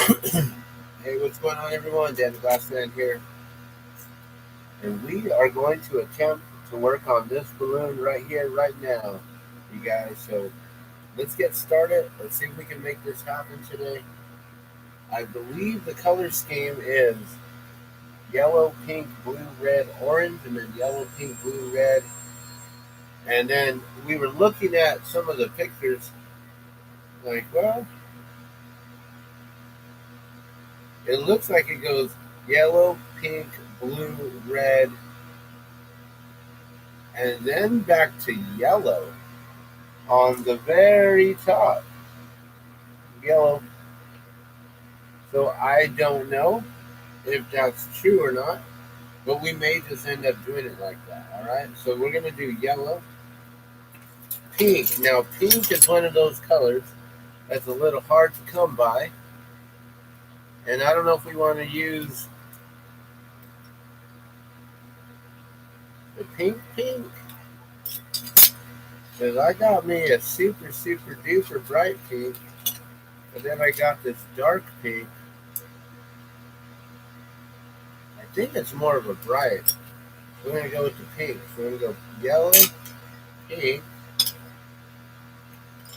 Hey, what's going on, everyone? Dan the Glassman here, and we are going to attempt to work on this balloon right here, right now, you guys. So let's get started. Let's see if we can make this happen today. I believe the color scheme is yellow, pink, blue, red, orange, and then yellow, pink, blue, red. And then we were looking at some of the pictures, like, well, it looks like it goes yellow, pink, blue, red, and then back to yellow on the very top. Yellow. So I don't know if that's true or not, but we may just end up doing it like that. All right. So we're gonna do yellow, pink. Now pink is one of those colors that's a little hard to come by, and I don't know if we want to use the pink because I got me a super duper bright pink, and then I got this dark pink. I think it's more of a bright. We're gonna go with the pink. So we're gonna go yellow, pink,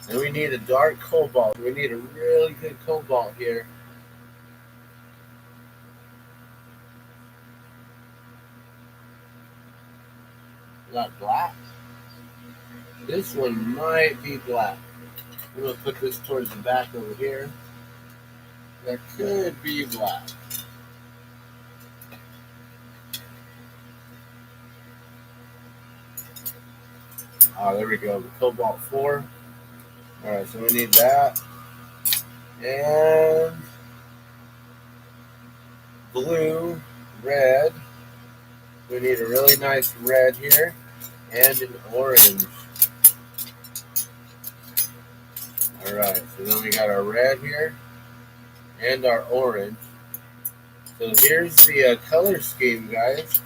and we need a dark cobalt. We need a really good cobalt here. We got black. This one might be black. I'm gonna put this towards the back over here. That could be black. Oh, there we go. The cobalt 4. All right, so we need that. And blue, red. We need a really nice red here. And an orange. All right, so then we got our red here. And our orange. So here's the color scheme, guys.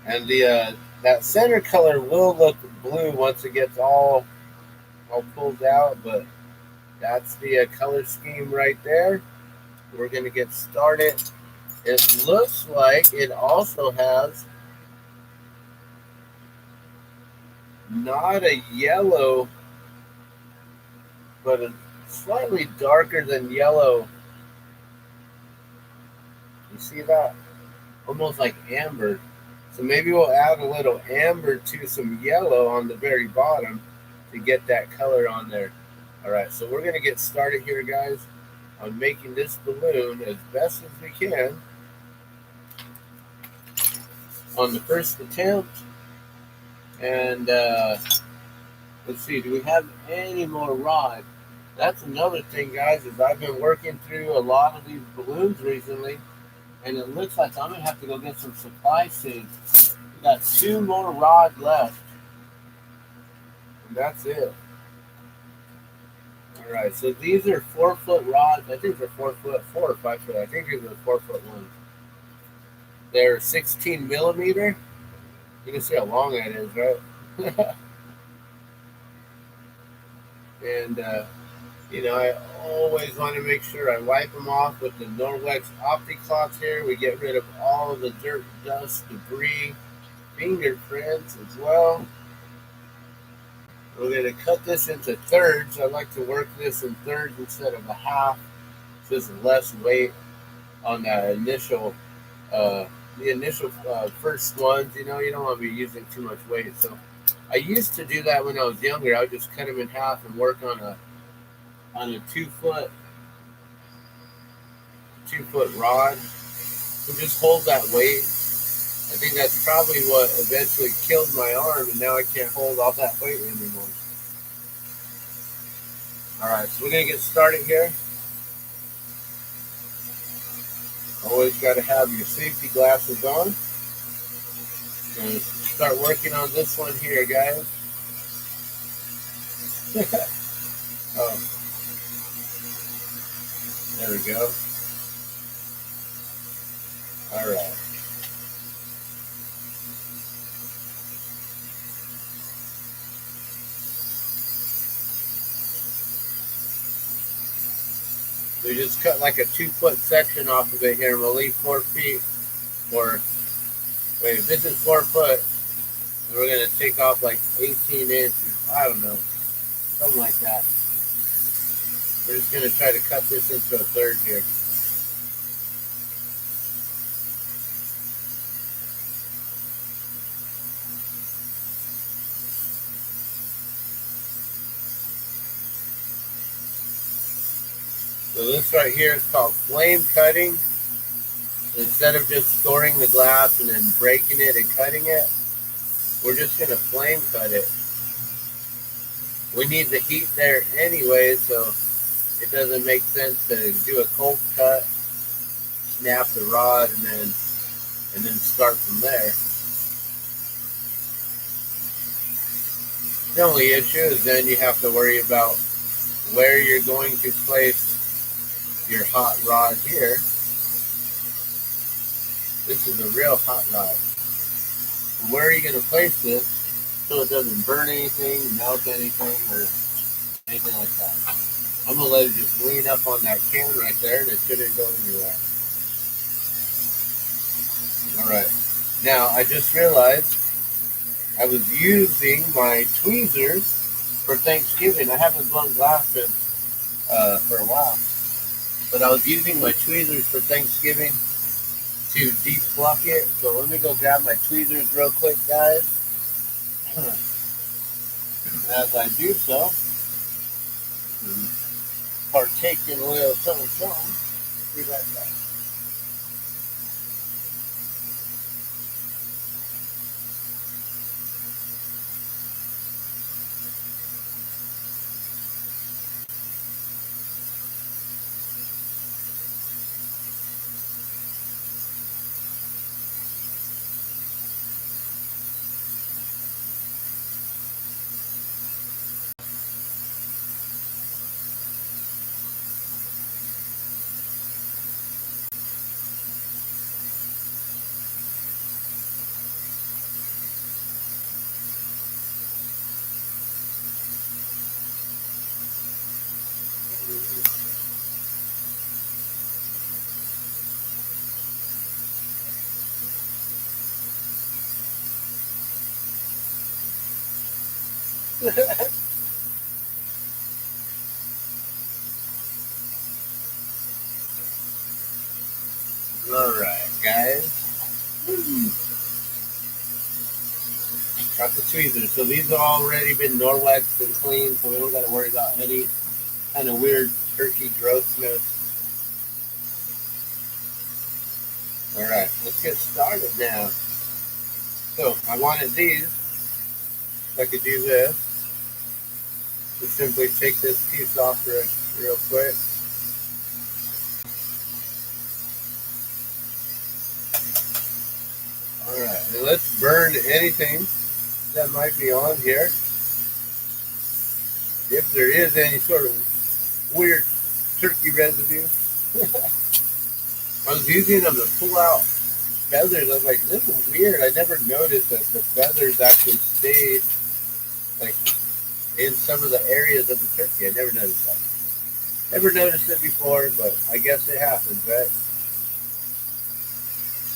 And the that center color will look blue once it gets all pulled out, but that's the color scheme right there. We're going to get started. It looks like it also has not a yellow, but a slightly darker than yellow. You see that? Almost like amber. So maybe we'll add a little amber to some yellow on the very bottom to get that color on there. All right, so we're going to get started here, guys, on making this balloon as best as we can on the first attempt. And let's see, do we have any more rod? That's another thing, guys, is I've been working through a lot of these balloons recently, and it looks like I'm going to have to go get some supply soon. We got 2 more rods left, and that's it. All right, so these are 4-foot rods. I think they're 4 foot, 4 or 5 foot. I think these are 4-foot ones. They're 16 millimeter. You can see how long that is, right? And you know, I always want to make sure I wipe them off with the Norwex OptiCloth here. We get rid of all of the dirt, dust, debris, fingerprints as well. We're going to cut this into thirds. I like to work this in thirds instead of a half. So there's less weight on that initial, first ones. You know, you don't want to be using too much weight. So I used to do that when I was younger. I would just cut them in half and work on a 2-foot rod. So just hold that weight. I think that's probably what eventually killed my arm, and now I can't hold all that weight anymore. All right, so we're gonna get started here. Always got to have your safety glasses on. Gonna start working on this one here, guys. Oh, there we go. All right. we just cut like a 2-foot section off of it here, and we'll leave 4 feet. Or wait, if this is 4 foot, we're gonna take off like 18 inches. I don't know, something like that. We're just gonna try to cut this into a third here. So this right here is called flame cutting. Instead of just storing the glass and then breaking it and cutting it, we're just going to flame cut it. We need the heat there anyway, so it doesn't make sense to do a cold cut, snap the rod, and then start from there. The only issue is then you have to worry about where you're going to place your hot rod here. This is a real hot rod. Where are you going to place this so it doesn't burn anything, melt anything, or anything like that? I'm going to let it just lean up on that can right there, and it shouldn't go anywhere. Alright, now I just realized I was using my tweezers for Thanksgiving. I haven't blown glass in for a while, but I was using my tweezers for Thanksgiving to defluck it. So let me go grab my tweezers real quick, guys. As I do so, partake in a little something. Be right back. Alright, guys. Got the tweezers. So these have already been Norwex and clean, so we don't got to worry about any kind of weird turkey grossness. Alright, let's get started now. So I wanted these. I could do this. Just simply take this piece off real quick. Alright, and let's burn anything that might be on here. If there is any sort of weird turkey residue. I was using them to pull out feathers. I was like, this is weird. I never noticed that the feathers actually stayed like in some of the areas of the turkey. I never noticed that. Never noticed it before, but I guess it happens, right?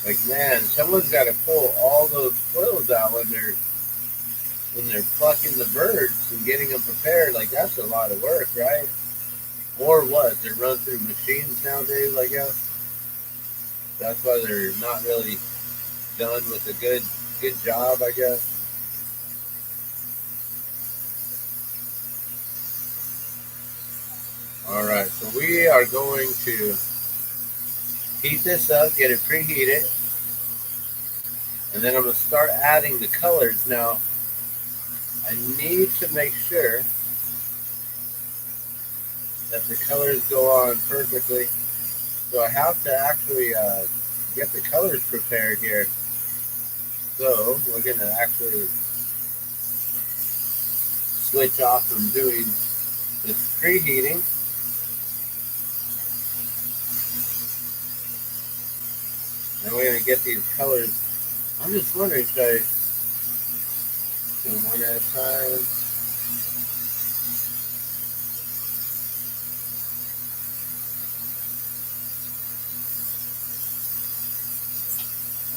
Like, man, someone's got to pull all those quills out when they're plucking the birds and getting them prepared. Like, that's a lot of work, right? Or what? They're run through machines nowadays, I guess. That's why they're not really done with a good job, I guess. Alright, so we are going to heat this up, get it preheated, and then I'm going to start adding the colors. Now, I need to make sure that the colors go on perfectly. So I have to actually get the colors prepared here. So we're going to actually switch off from doing this preheating. And we're going to get these colors. I'm just wondering, should I do them one at a time?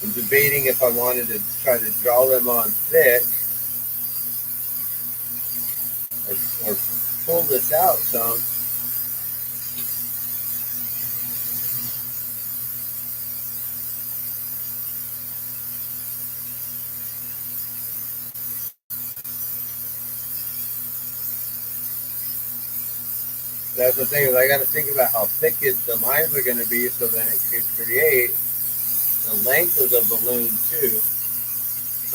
I'm debating if I wanted to try to draw them on thick or pull this out some. That's the thing, is I got to think about how thick the lines are going to be so then it can create the length of the balloon too.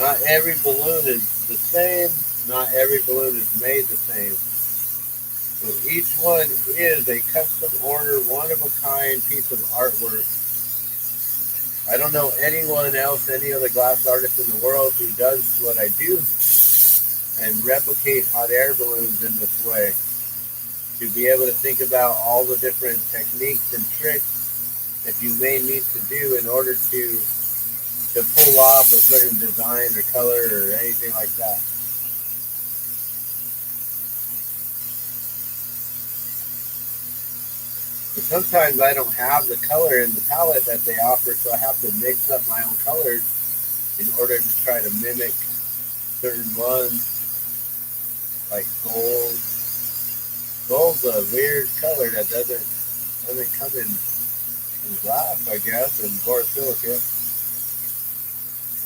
Not every balloon is the same. Not every balloon is made the same. So each one is a custom order, one-of-a-kind piece of artwork. I don't know anyone else, any other glass artist in the world who does what I do and replicate hot air balloons in this way. To be able to think about all the different techniques and tricks that you may need to do in order to pull off a certain design or color or anything like that. But sometimes I don't have the color in the palette that they offer, so I have to mix up my own colors in order to try to mimic certain ones, like gold. Gold's a weird color that doesn't come in glass, I guess, and borosilicate.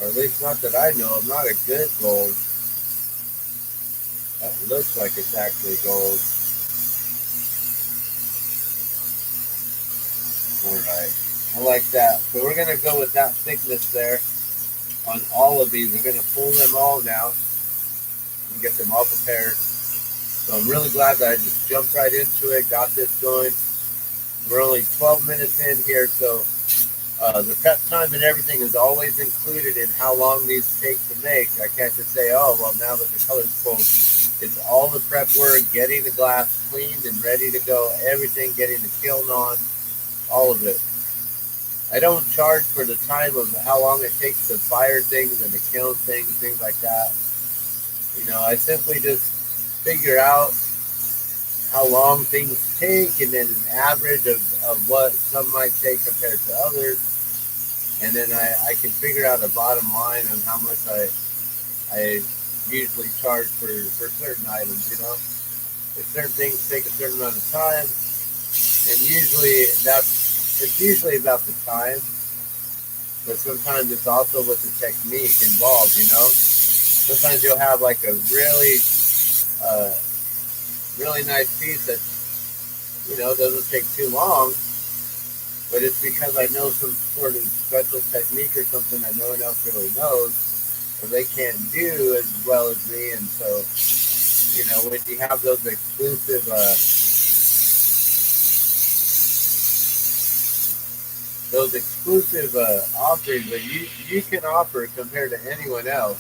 Or at least not that I know of, not a good gold that looks like it's actually gold. Alright, I like that. So we're going to go with that thickness there on all of these. We're going to pull them all now and get them all prepared. So I'm really glad that I just jumped right into it, got this going. We're only 12 minutes in here, so the prep time and everything is always included in how long these take to make. I can't just say, oh, well, now that the color's pulled, it's all the prep work, getting the glass cleaned and ready to go, everything, getting the kiln on, all of it. I don't charge for the time of how long it takes to fire things and to kiln things like that. You know, I simply just figure out how long things take and then an average of what some might take compared to others. And then I can figure out a bottom line on how much I usually charge for certain items, you know. If certain things take a certain amount of time, and usually it's usually about the time, but sometimes it's also with the technique involved, you know. Sometimes you'll have like a really nice piece that, you know, doesn't take too long, but it's because I know some sort of special technique or something that no one else really knows, or they can't do as well as me. And so, you know, when you have those exclusive offerings that you can offer compared to anyone else,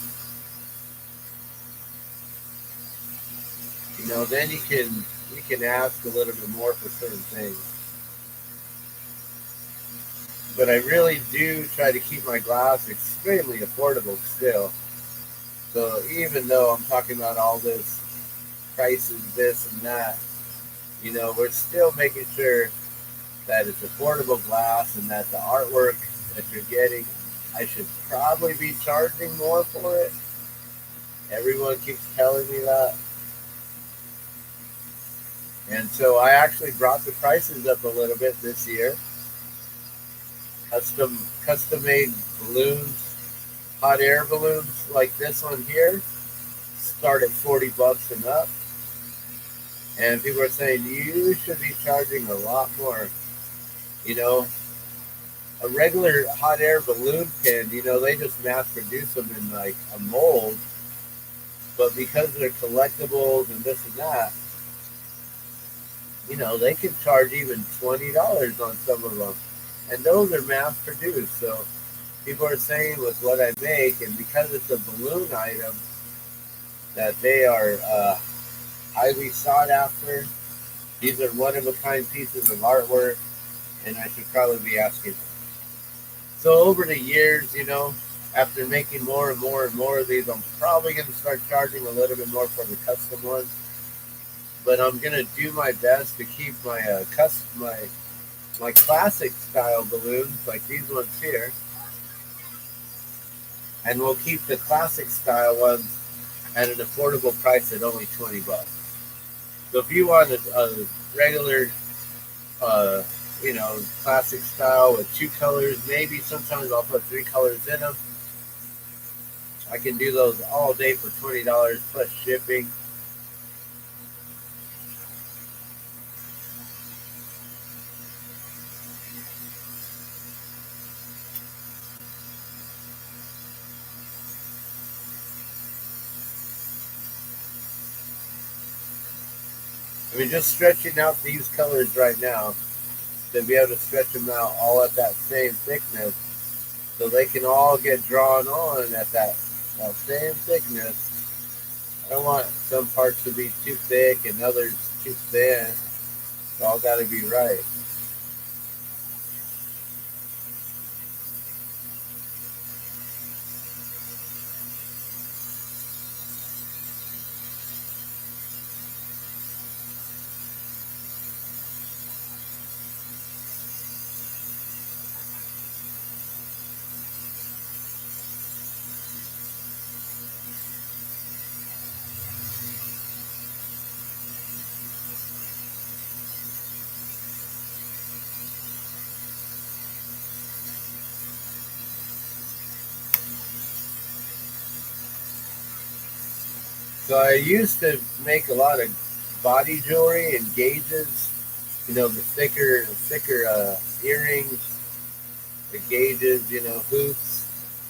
you know, then you can ask a little bit more for certain things. But I really do try to keep my glass extremely affordable still. So even though I'm talking about all this prices, this and that, you know, we're still making sure that it's affordable glass and that the artwork that you're getting, I should probably be charging more for it. Everyone keeps telling me that. And so I actually brought the prices up a little bit this year. Custom made balloons, hot air balloons like this one here, start at $40 and up. And people are saying you should be charging a lot more. You know, a regular hot air balloon pin, you know, they just mass produce them in like a mold. But because they're collectibles and this and that, you know, they can charge even $20 on some of them. And those are mass produced. So people are saying with what I make, and because it's a balloon item, that they are highly sought after. These are one-of-a-kind pieces of artwork, and I should probably be asking them. So over the years, you know, after making more and more and more of these, I'm probably going to start charging a little bit more for the custom ones. But I'm going to do my best to keep my my classic style balloons, like these ones here, And we'll keep the classic style ones at an affordable price at only $20. So if you want a regular, uh, classic style with 2 colors, maybe sometimes I'll put 3 colors in them. I can do those all day for $20 plus shipping. I mean, just stretching out these colors right now, to be able to stretch them out all at that same thickness, so they can all get drawn on at that same thickness. I don't want some parts to be too thick and others too thin. It's all got to be right. So I used to make a lot of body jewelry and gauges. The thicker earrings, the gauges, hoops,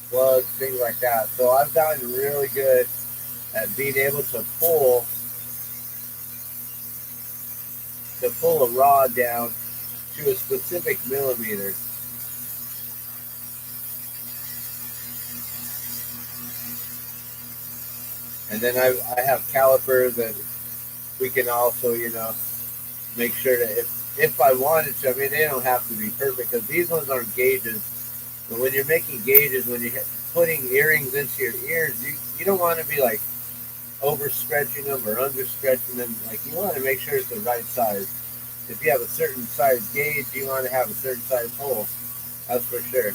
plugs, things like that. So I've gotten really good at being able to pull a rod down to a specific millimeter. And then I have calipers that we can also, make sure that if I wanted to, I mean, they don't have to be perfect because these ones aren't gauges. But when you're making gauges, when you're putting earrings into your ears, you don't want to be like overstretching them or understretching them. Like, you want to make sure it's the right size. If you have a certain size gauge, you want to have a certain size hole. That's for sure.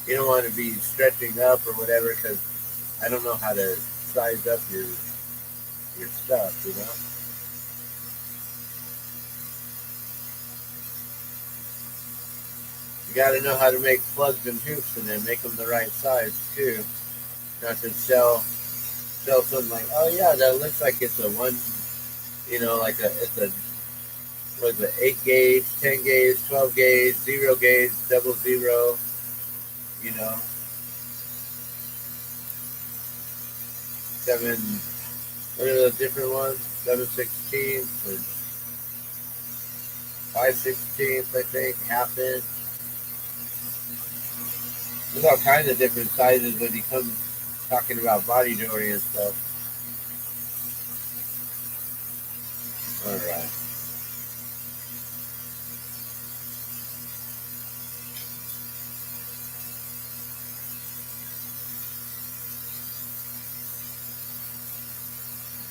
You don't want to be stretching up or whatever because I don't know how to size up your stuff. You got to know how to make plugs and hoops and then make them the right size too. Not to sell something like, oh yeah, that looks like it's a one, like it's a, what is it, 8 gauge, 10 gauge, 12 gauge, 0 gauge, double zero, you know, 7, what are those different ones? 7/16 or 5/16, I think, half inch. There's all kinds of different sizes when you come talking about body jewelry and stuff. All right.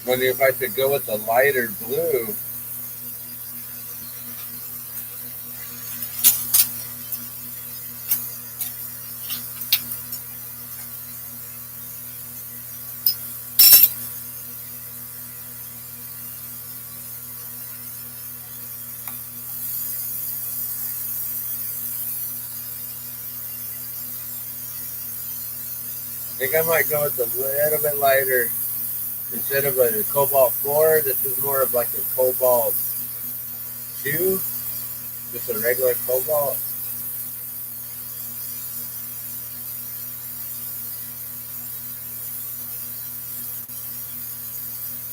Wonder if I should go with the lighter blue. I think I might go with a little bit lighter. Instead of a Cobalt 4, this is more of like a Cobalt 2. Just a regular Cobalt.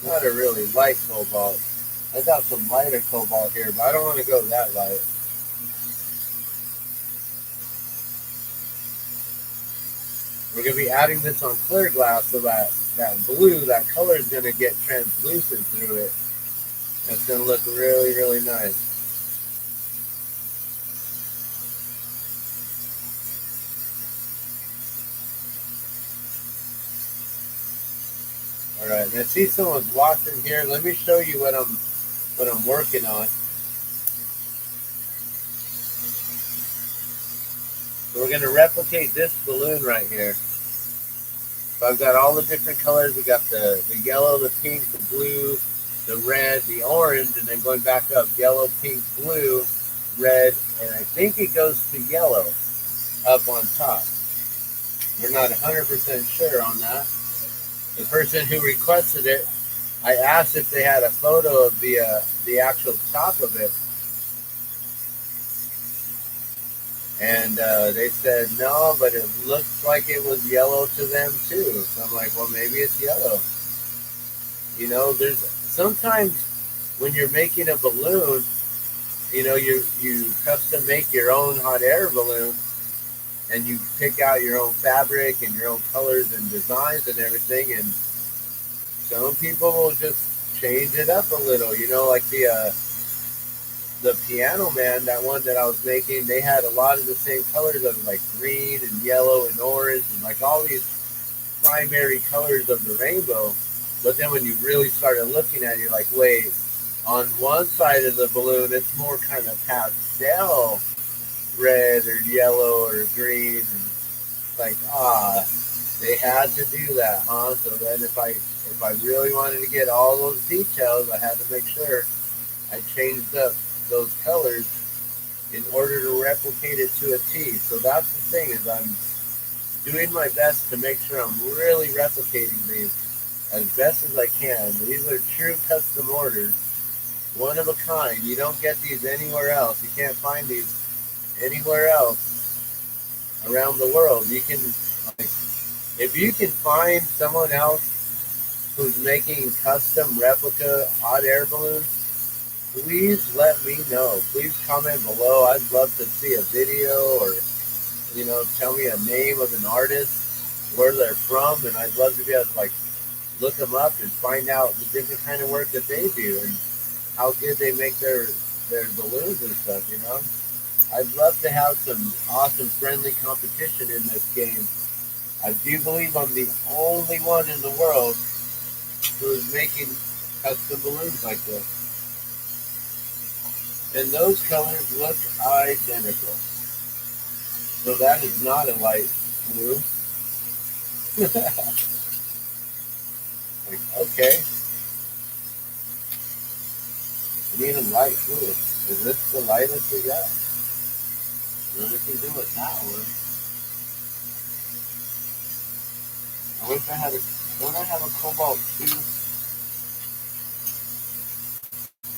Not a really light Cobalt. I got some lighter Cobalt here, but I don't want to go that light. We're going to be adding this on clear glass so that blue, that color is going to get translucent through it. It's going to look really, really nice. All right, and I see someone's watching here. Let me show you what I'm working on. So we're going to replicate this balloon right here. So I've got all the different colors. We got the yellow, the pink, the blue, the red, the orange, and then going back up, yellow, pink, blue, red, and I think it goes to yellow up on top. We're not 100% sure on that. The person who requested it, I asked if they had a photo of the actual top of it, and they said no, but it looked like it was yellow to them too. So I'm like, well, maybe it's yellow. You know, there's sometimes when you're making a balloon, you know, you custom make your own hot air balloon, and you pick out your own fabric and your own colors and designs and everything. And some people will just change it up a little. You know, like the Piano Man, that one that I was making, they had a lot of the same colors of like green and yellow and orange and like all these primary colors of the rainbow. But then when you really started looking at it, you're like, wait, on one side of the balloon, it's more kind of pastel red or yellow or green. And like, they had to do that, huh? So then if I really wanted to get all those details, I had to make sure I changed up those colors in order to replicate it to a T. So that's the thing, is I'm doing my best to make sure I'm really replicating these as best as I can. These are true custom orders, one of a kind. You don't get these anywhere else. You can't find these anywhere else around the world. You can, like, if you can find someone else who's making custom replica hot air balloons, please let me know. Please comment below. I'd love to see a video, or, you know, tell me a name of an artist, where they're from, and I'd love to be able to, like, look them up and find out the different kind of work that they do and how good they make their balloons and stuff, you know. I'd love to have some awesome friendly competition in this game. I do believe I'm the only one in the world who is making custom balloons like this. And those colors look identical. So that is not a light blue. Like, okay. I need a light blue. Is this the lightest we got? What if we do it that one? I wish I had don't I have a cobalt too?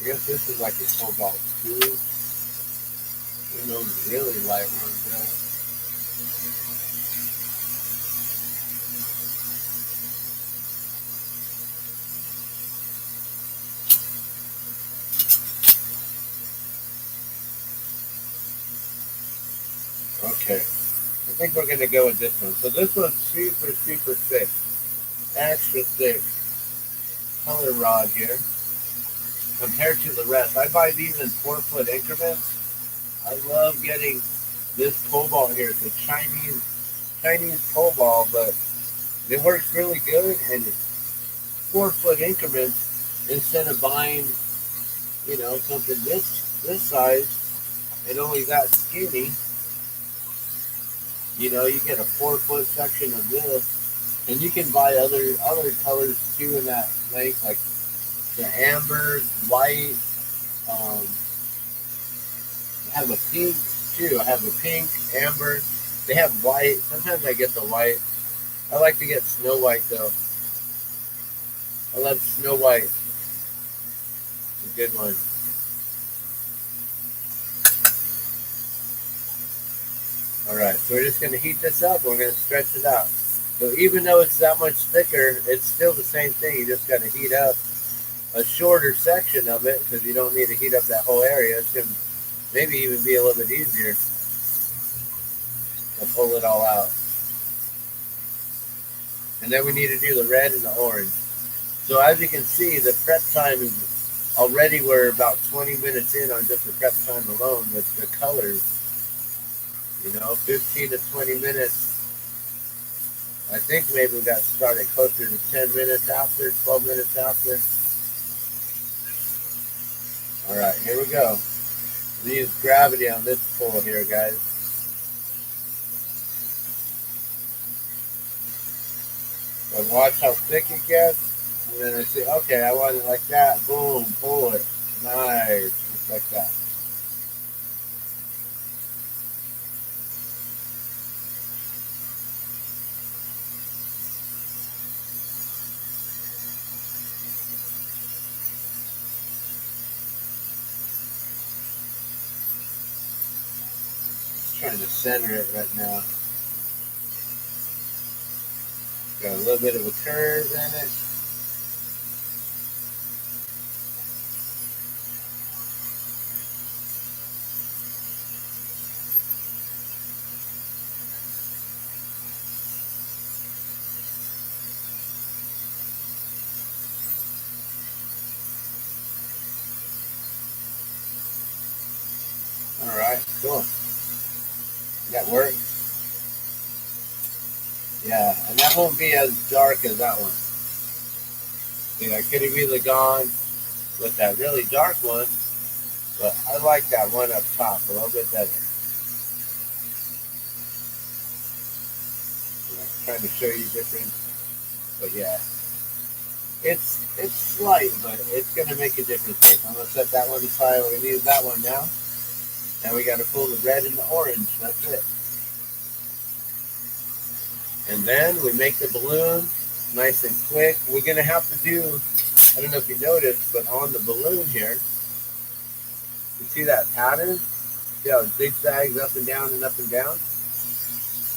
I guess this is like a cobalt 2. Who knows really light ones there. Okay. I think we're going to go with this one. So this one's super, super thick. Extra thick color rod here compared to the rest. I buy these in 4-foot increments. I love getting this cobalt here. It's a Chinese cobalt, but it works really good, and it's 4-foot increments instead of buying, you know, something this size and only that skinny. You know, you get a 4-foot section of this, and you can buy other colors too in that length, like the amber, white. I have a pink too. I have a pink, amber. They have white. Sometimes I get the white. I like to get Snow White though. I love Snow White. It's a good one. Alright, so we're just going to heat this up. We're going to stretch it out. So even though it's that much thicker, it's still the same thing. You just got to heat up a shorter section of it, because you don't need to heat up that whole area. It's going to maybe even be a little bit easier to pull it all out. And then we need to do the red and the orange. So as you can see, the prep time is already, we're about 20 minutes in on just the prep time alone with the colors. You know, 15 to 20 minutes. I think maybe we got started closer to 10 minutes after, 12 minutes after. All right, here we go. We use gravity on this pull here, guys. And watch how thick it gets. And then I say, okay, I want it like that. Boom, pull it. Nice. Just like that. Just trying to center it right now. Got a little bit of a curve in it. All right, cool. That worked. Yeah, and that won't be as dark as that one. See, I could have either gone with that really dark one, but I like that one up top a little bit better. Trying to show you different, but yeah, it's slight, but it's gonna make a difference. I'm gonna set that one aside. We're gonna use that one now. Now we gotta pull the red and the orange. That's it. And then we make the balloon nice and quick. We're gonna have to do, I don't know if you noticed, but on the balloon here, you see that pattern? See how it zigzags up and down and up and down?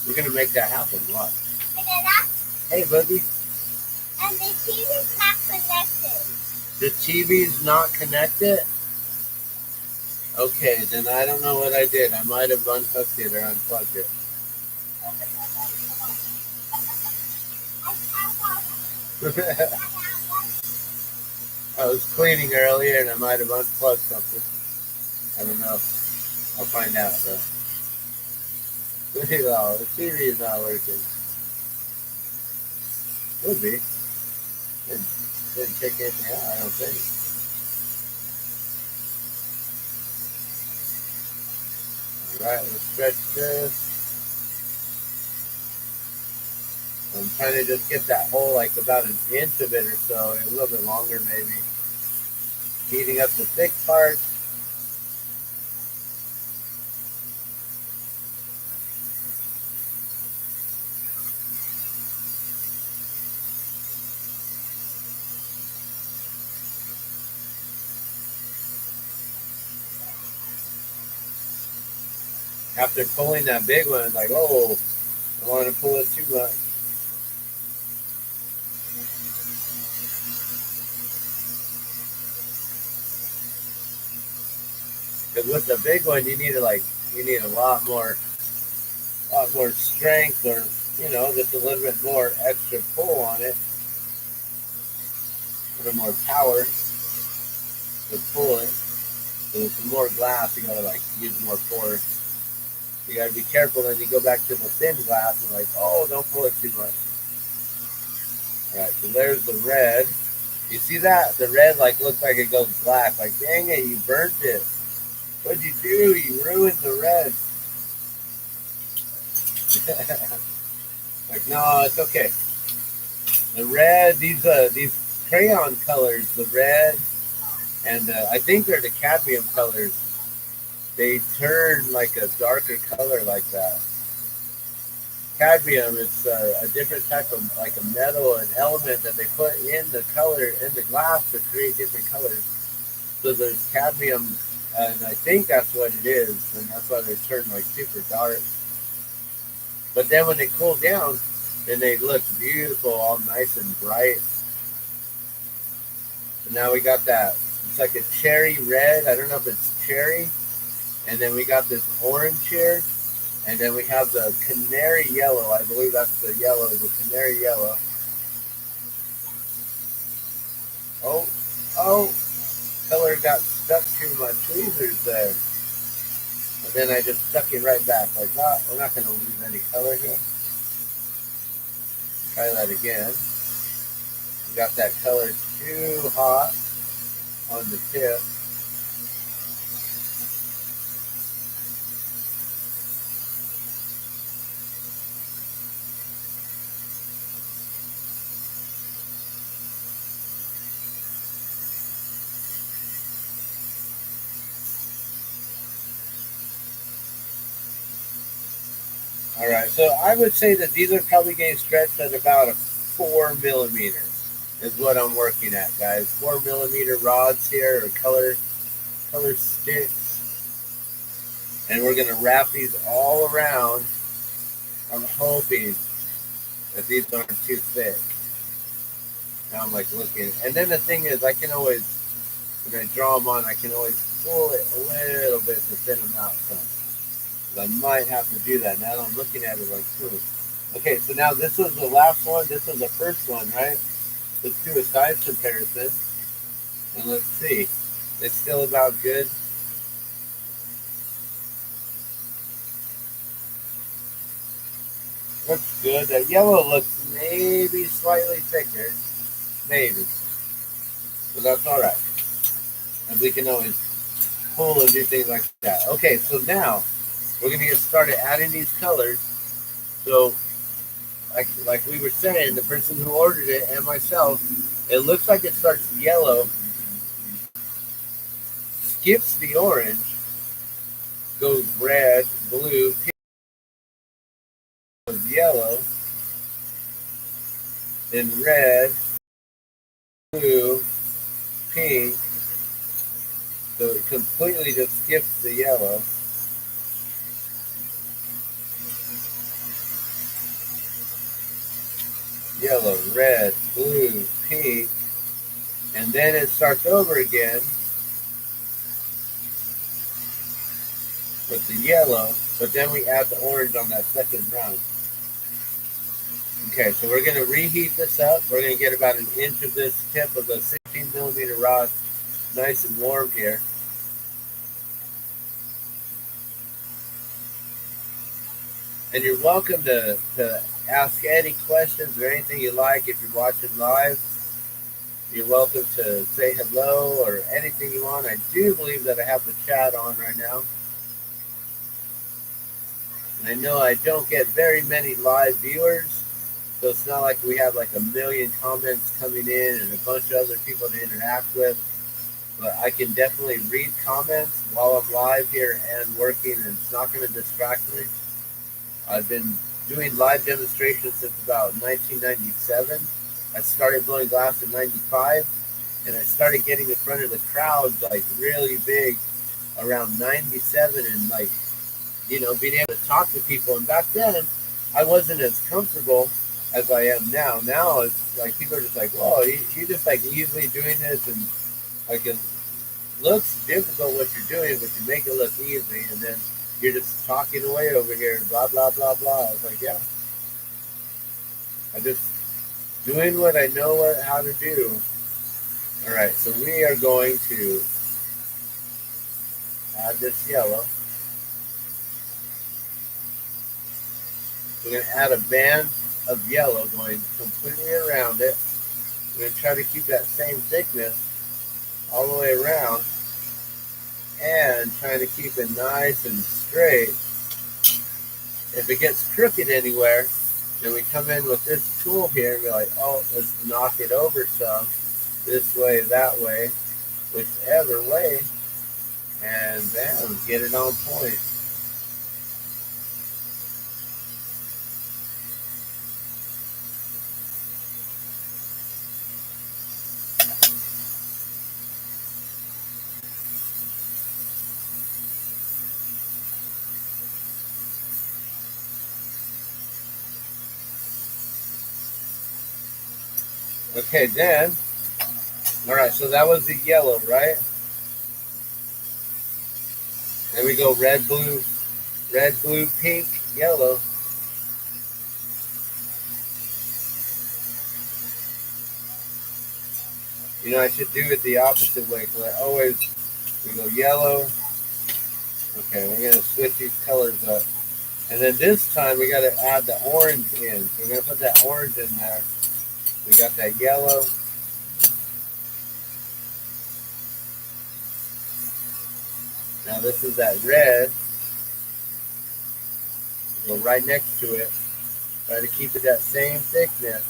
We're gonna make that happen. Watch. Hey, Boogie. And the TV's not connected. The TV's not connected? Okay, then I don't know what I did. I might have unhooked it or unplugged it. I was cleaning earlier and I might have unplugged something. I don't know. I'll find out though. Look at all. The TV is not working. Could be. Didn't check anything out, I don't think. Alright, let's stretch this. I'm trying to just get that hole like about an inch of it or so, a little bit longer maybe. Heating up the thick part. After pulling that big one, it's like, oh, I don't want to pull it too much. Because with the big one, you need a lot more strength, or just a little bit more extra pull on it, a little more power to pull it. So with some more glass, you gotta use more force. You gotta be careful. Then you go back to the thin glass and oh, don't pull it too much. All right, so there's the red. You see that? The red looks like it goes black. Dang it, you burnt it. What'd you do? You ruined the red. No, it's okay. The red, these crayon colors, the red, and I think they're the cadmium colors. They turn a darker color like that. Cadmium is a different type of a metal, an element that they put in the color in the glass to create different colors. So there's cadmium, and I think that's what it is, and that's why they turn super dark. But then when they cool down, then they look beautiful, all nice and bright. So now we got that. It's like a cherry red. I don't know if it's cherry. And then we got this orange here. And then we have the canary yellow. I believe that's the yellow, the canary yellow. Oh, color got stuck to my tweezers there. And then I just stuck it right back. We're not going to lose any color here. Try that again. We got that color too hot on the tip. All right, so I would say that these are probably getting stretched at about a 4 millimeter is what I'm working at, guys. 4 millimeter rods here, or color sticks, and we're gonna wrap these all around. I'm hoping that these aren't too thick. Now I'm like looking, and then the thing is, I can always, when I draw them on, I can always pull it a little bit to thin them out some. I might have to do that now that I'm looking at it like, okay, so now this was the last one. This was the first one, right? Let's do a size comparison, and let's see. It's still about good. Looks good. That yellow looks maybe slightly thicker, maybe, but that's all right. And we can always pull and do things like that. Okay, so now we're gonna get started adding these colors. So, like we were saying, the person who ordered it and myself, it looks like it starts yellow, skips the orange, goes red, blue, pink, goes yellow, then red, blue, pink. So it completely just skips the yellow. Yellow, red, blue, pink, and then it starts over again with the yellow, but then we add the orange on that second round. Okay, so we're going to reheat this up. We're going to get about an inch of this tip of the 16 millimeter rod nice and warm here. And you're welcome to ask any questions or anything you like if you're watching live. You're welcome to say hello or anything you want. I do believe that I have the chat on right now. And I know I don't get very many live viewers, so it's not like we have like a million comments coming in and a bunch of other people to interact with. But I can definitely read comments while I'm live here and working, and it's not going to distract me. I've been doing live demonstrations since about 1997. I started blowing glass in 95, and I started getting in front of the crowds like really big around 97, and like, you know, being able to talk to people. And back then, I wasn't as comfortable as I am now. Now it's like people are just like, whoa, you just like easily doing this, and like it looks difficult what you're doing, but you make it look easy, and then you're just talking away over here, blah, blah, blah, blah. I was like, yeah. I just doing what I know how to do. All right, so we are going to add this yellow. We're going to add a band of yellow going completely around it. We're going to try to keep that same thickness all the way around, and trying to keep it nice and straight. If it gets crooked anywhere, then we come in with this tool here and be like, oh, let's knock it over some, this way, that way, whichever way, and bam, get it on point. Okay, then, all right, so that was the yellow, right? Then we go red, blue, pink, yellow. You know, I should do it the opposite way, because I always, we go yellow. Okay, we're going to switch these colors up. And then this time we got to add the orange in. So we're going to put that orange in there. We got that yellow. Now this is that red. Go right next to it. Try to keep it that same thickness.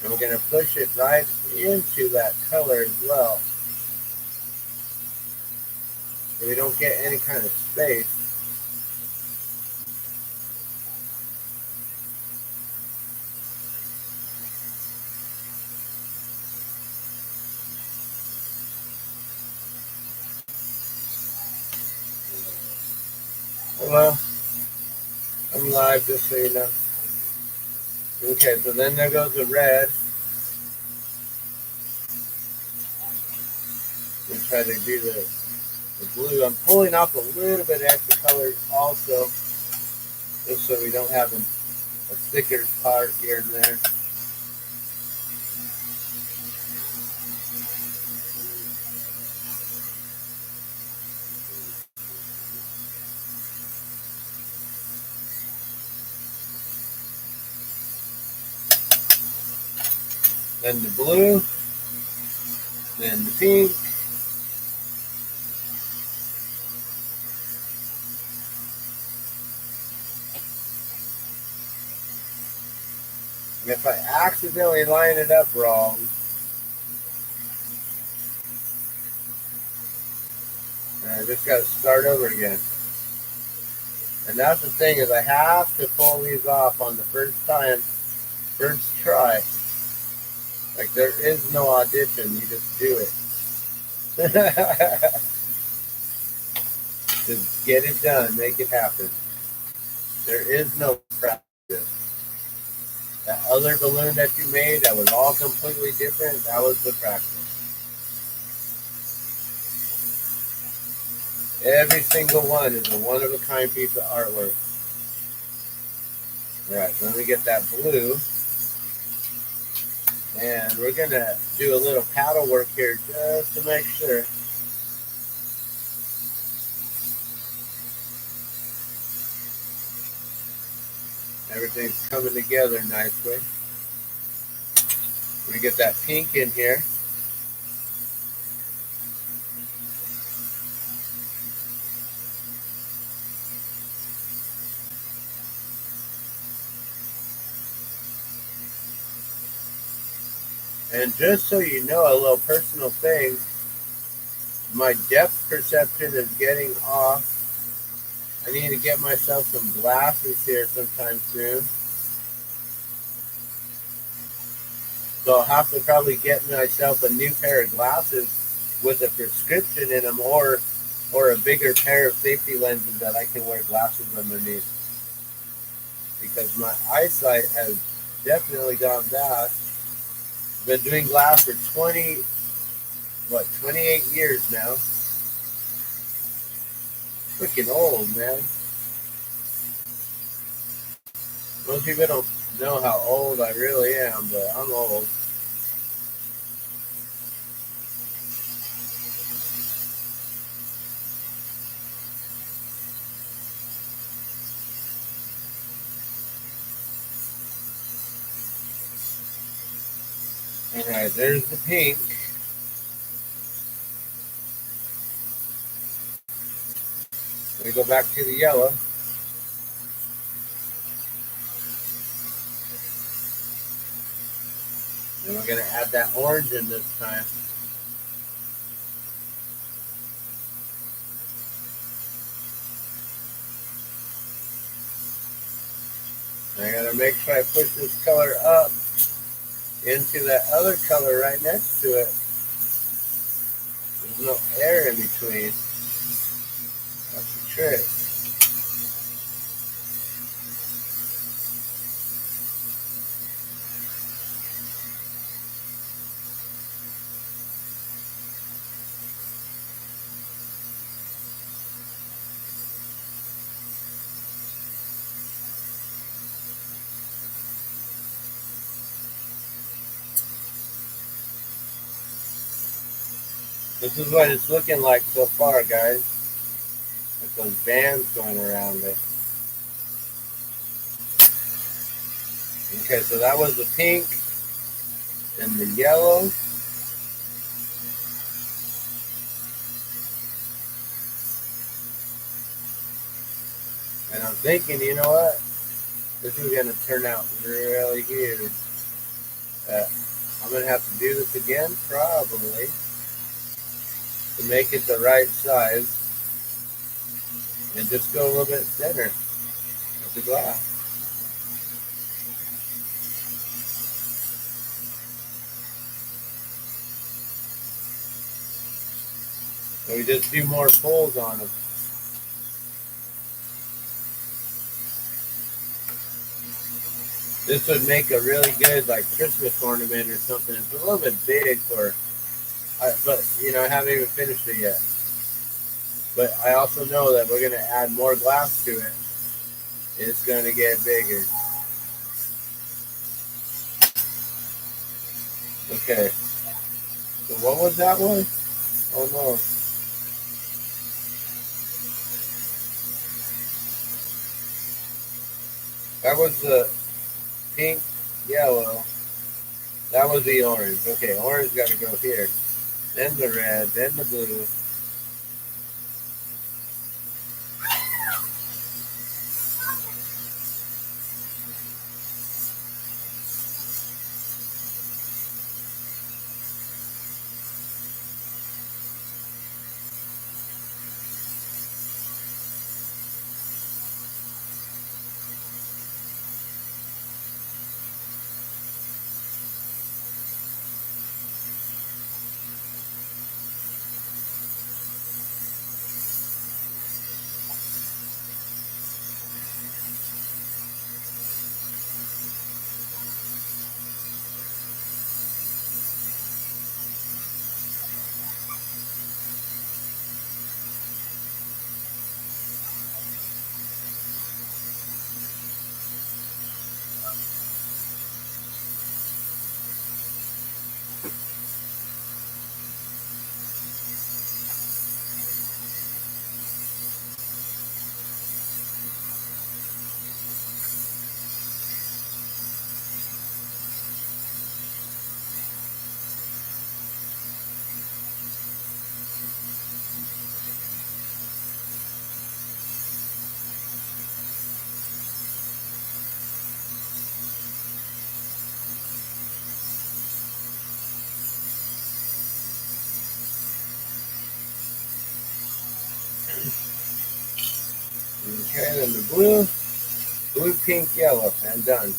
And we're going to push it right into that color as well, so we don't get any kind of space. Well, I'm live just so you know. Okay, so then there goes the red. We try to do the blue. I'm pulling off a little bit extra color also, just so we don't have a thicker part here and there. Then the blue, then the pink. And if I accidentally line it up wrong, I just got to start over again. And that's the thing, is I have to pull these off on the first time, first try. Like, there is no audition, you just do it. Just get it done, make it happen. There is no practice. That other balloon that you made that was all completely different, that was the practice. Every single one is a one-of-a-kind piece of artwork. Alright, so let me get that blue. And we're going to do a little paddle work here just to make sure. Everything's coming together nicely. We get that pink in here. And just so you know, a little personal thing, my depth perception is getting off. I need to get myself some glasses here sometime soon. So I'll have to probably get myself a new pair of glasses with a prescription in them, or a bigger pair of safety lenses that I can wear glasses underneath. Because my eyesight has definitely gone bad. I've been doing glass for 28 years now. Freaking old, man. Most people don't know how old I really am, but I'm old. Alright, there's the pink. We go back to the yellow. And we're going to add that orange in this time. And I got to make sure I push this color up into that other color right next to it. There's no air in between. That's the trick. This is what it's looking like so far, guys. With those bands going around it. Okay, so that was the pink and the yellow. And I'm thinking, you know what? This is going to turn out really huge. I'm going to have to do this again, probably, to make it the right size. And just go a little bit thinner with the glass. So we just do more pulls on them. This would make a really good like Christmas ornament or something. It's a little bit big for, but you know I haven't even finished it yet. But I also know that we're gonna add more glass to it. It's gonna get bigger. Okay. So what was that one? Oh no. That was the pink, yellow. That was the orange. Okay, orange got to go here. Then the red, then the blue. Okay, then the blue, blue, pink, yellow, and done.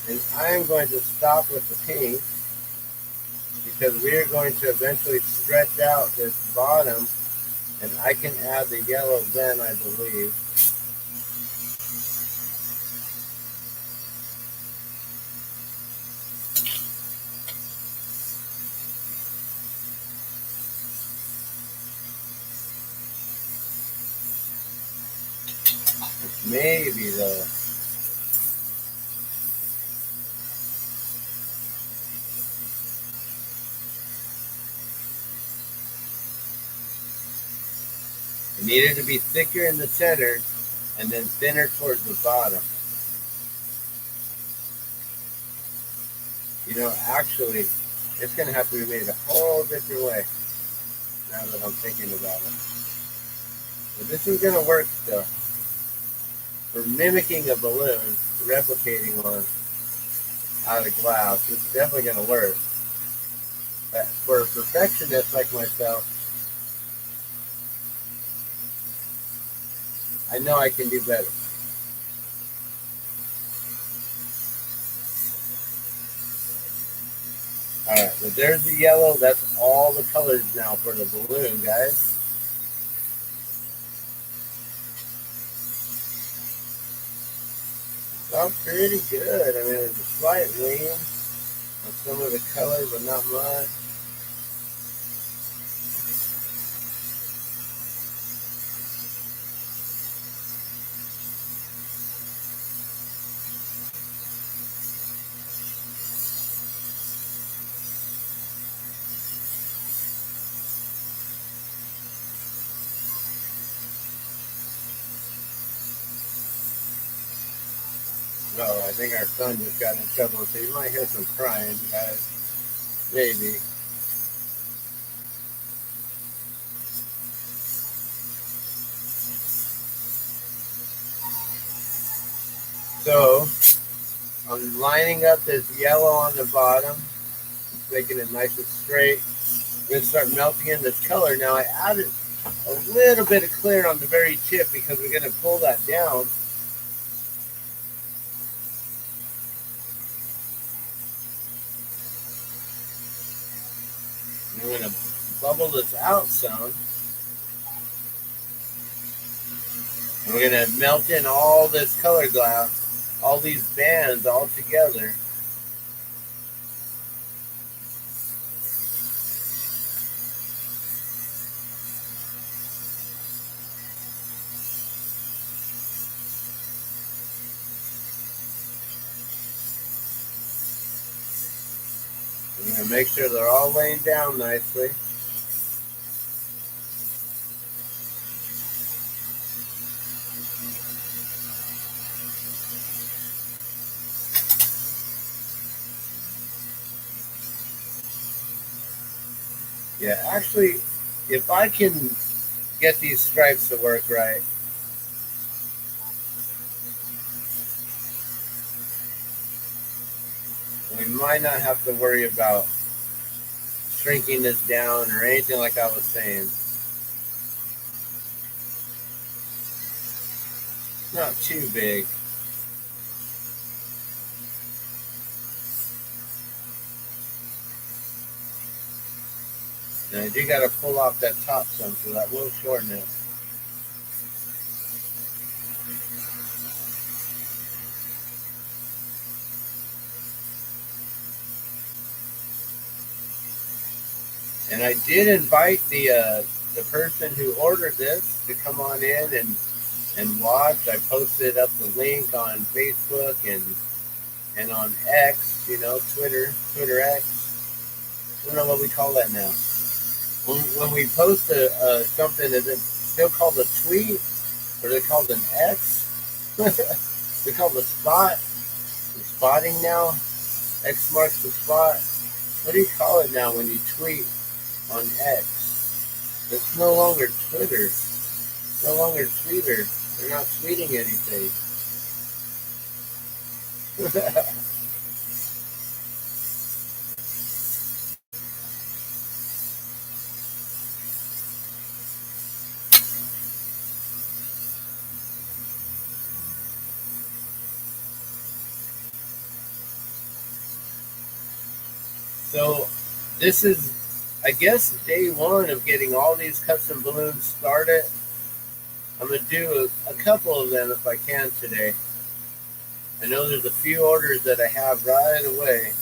And I am going to stop with the pink because we are going to eventually stretch out this bottom, and I can add the yellow then, I believe. Maybe though. It needed to be thicker in the center and then thinner towards the bottom. You know, actually, it's going to have to be made a whole different way now that I'm thinking about it. But this is going to work still. For mimicking a balloon, replicating one out of glass, it's definitely going to work. But for a perfectionist like myself, I know I can do better. Alright, but there's the yellow. That's all the colors now for the balloon, guys. Sounds pretty good. I mean, there's a slight lean on some of the colors, but not much. Oh, I think our son just got in trouble, so you might hear some crying, guys. Maybe. So, I'm lining up this yellow on the bottom, making it nice and straight. I'm going to start melting in this color. Now, I added a little bit of clear on the very tip because we're going to pull that down. I'm going to bubble this out some. And we're going to melt in all this color glass, all these bands all together. I'm going to make sure they're all laying down nicely. Yeah, actually, if I can get these stripes to work right, we might not have to worry about shrinking this down or anything like I was saying. Not too big. And I do got to pull off that top some, so that will shorten it. And I did invite the person who ordered this to come on in and watch. I posted up the link on Facebook and on X, Twitter X. I don't know what we call that now. When we post something, is it still called a tweet? Or is it called an X? They call the spot. The spotting now. X marks the spot. What do you call it now when you tweet on X? It's no longer Twitter. It's no longer Twitter. They're not tweeting anything. So this is, I guess, day one of getting all these custom balloons started. I'm going to do a couple of them if I can today. I know there's a few orders that I have right away.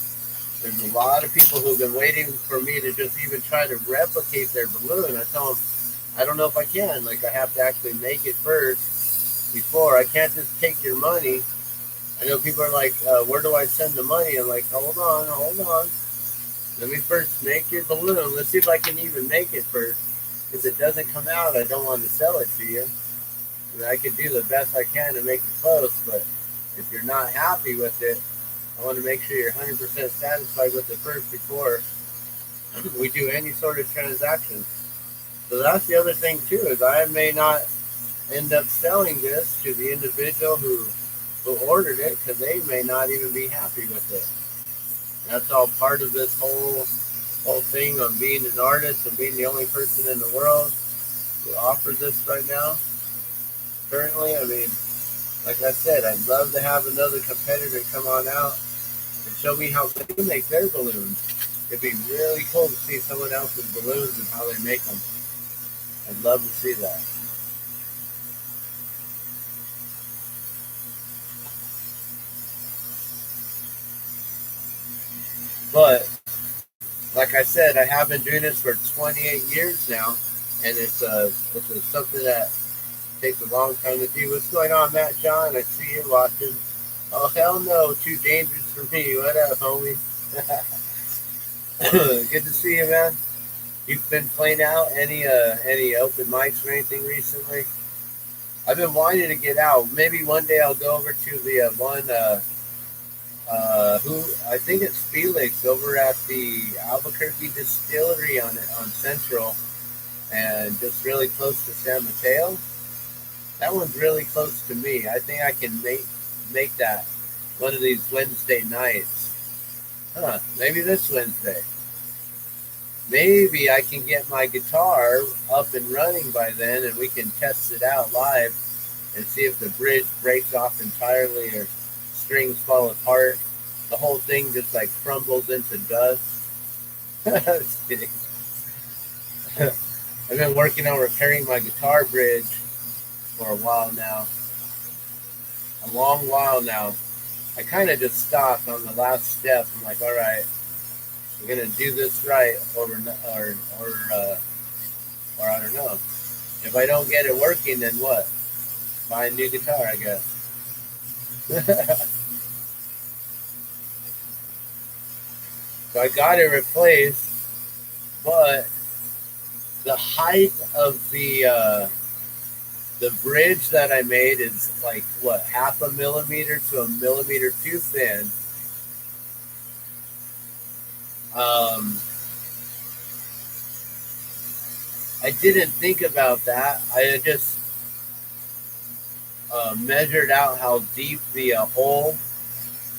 There's a lot of people who've been waiting for me to just even try to replicate their balloon. I tell them, I don't know if I can. Like, I have to actually make it first before. I can't just take your money. I know people are like, where do I send the money? I'm like, hold on. Let me first make your balloon. Let's see if I can even make it first. If it doesn't come out, I don't want to sell it to you. I could do the best I can to make it close, but if you're not happy with it, I want to make sure you're 100% satisfied with it first before we do any sort of transaction. So that's the other thing too, is I may not end up selling this to the individual who ordered it because they may not even be happy with it. That's all part of this whole thing on being an artist and being the only person in the world who offers this right now. Currently, I mean, like I said, I'd love to have another competitor come on out and show me how they make their balloons. It'd be really cool to see someone else's balloons and how they make them. I'd love to see that. But like I said, I have been doing this for 28 years now, and it's something that takes a long time to do. What's going on, Matt John? I see you watching. Oh, hell no, too dangerous for me. What up, homie? Good to see you, man. You've been playing out any open mics or anything recently? I've been wanting to get out. Maybe one day I'll go over to the one who I think it's Felix over at the Albuquerque Distillery on Central, and just really close to San Mateo. That one's really close to me. I think I can make that one of these Wednesday nights. Huh? Maybe this Wednesday. Maybe I can get my guitar up and running by then, and we can test it out live and see if the bridge breaks off entirely or strings fall apart. The whole thing just like crumbles into dust. Just kidding. I've been working on repairing my guitar bridge for a while now. A long while now. I kind of just stopped on the last step. I'm like, all right, we're gonna do this right, or I don't know. If I don't get it working, then what? Buy a new guitar, I guess. So I got it replaced, but the height of the bridge that I made is like what, half a millimeter to a millimeter too thin. I didn't think about that. I just measured out how deep the hole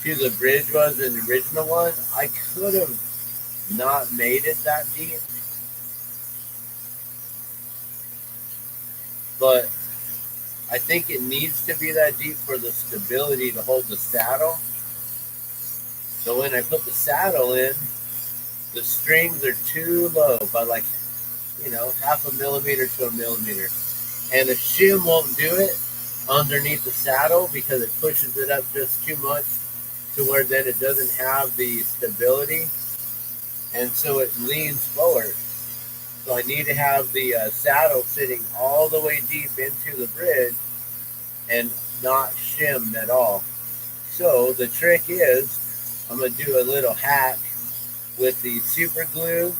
to the bridge was in the original one. I could have not made it that deep, but I think it needs to be that deep for the stability to hold the saddle. So when I put the saddle in, the strings are too low by like, half a millimeter to a millimeter. And the shim won't do it underneath the saddle because it pushes it up just too much to where then it doesn't have the stability. And so it leans forward. So I need to have the saddle sitting all the way deep into the bridge and not shimmed at all. So the trick is I'm going to do a little hack with the super glue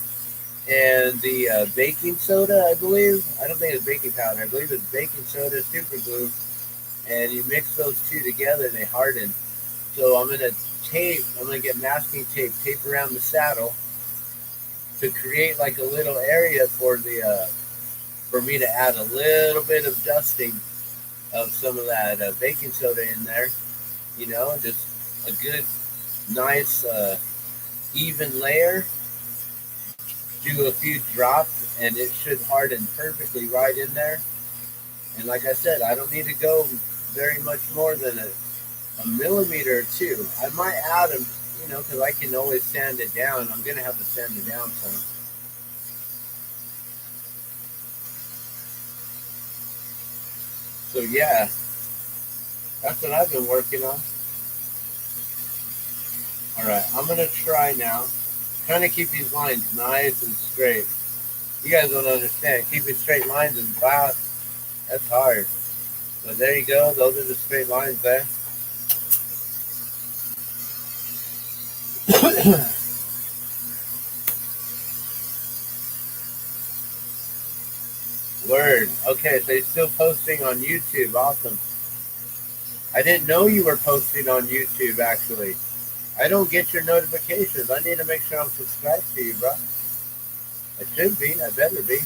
and the baking soda, I believe. I don't think it's baking powder. I believe it's baking soda, super glue, and you mix those two together and they harden. So I'm going to get masking tape around the saddle to create like a little area for me to add a little bit of dusting of some of that baking soda in there. Just a good, nice, even layer. Do a few drops and it should harden perfectly right in there. And like I said, I don't need to go very much more than a millimeter or two. I might add them, because I can always sand it down. I'm going to have to sand it down some. So yeah, that's what I've been working on. All right, I'm going to try now. Trying to keep these lines nice and straight. You guys don't understand. Keeping straight lines in glass, that's hard. But there you go. Those are the straight lines there. Word. Okay, so you're still posting on YouTube. Awesome. I didn't know you were posting on YouTube, actually. I don't get your notifications. I need to make sure I'm subscribed to you, bro. I should be. I better be.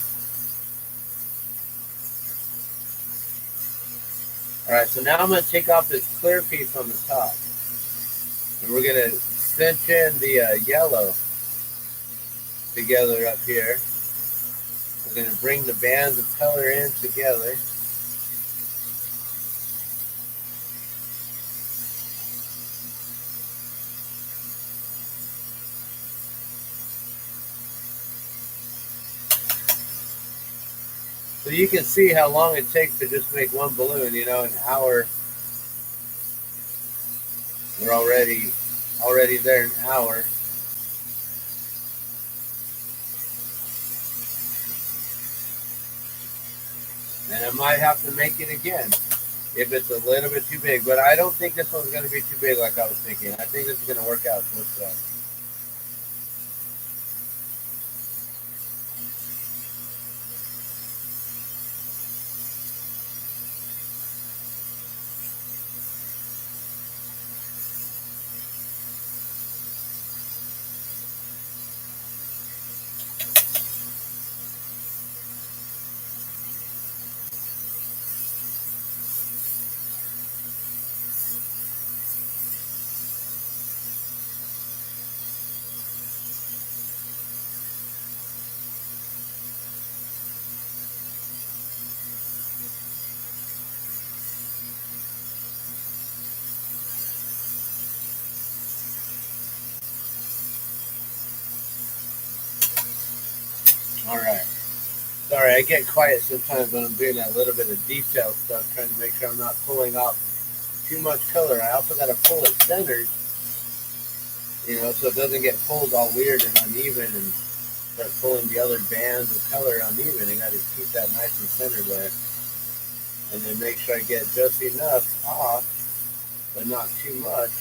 All right, so now I'm going to take off this clear piece on the top. And we're going to cinch in the yellow together up here. We're going to bring the bands of color in together. So you can see how long it takes to just make one balloon, an hour. We're already there an hour. And I might have to make it again if it's a little bit too big. But I don't think this one's going to be too big like I was thinking. I think this is going to work out just well. Sorry, I get quiet sometimes when I'm doing that little bit of detail stuff, trying to make sure I'm not pulling off too much color. I also got to pull it centered, so it doesn't get pulled all weird and uneven and start pulling the other bands of color uneven. I got to keep that nice and centered there. And then make sure I get just enough off, but not too much.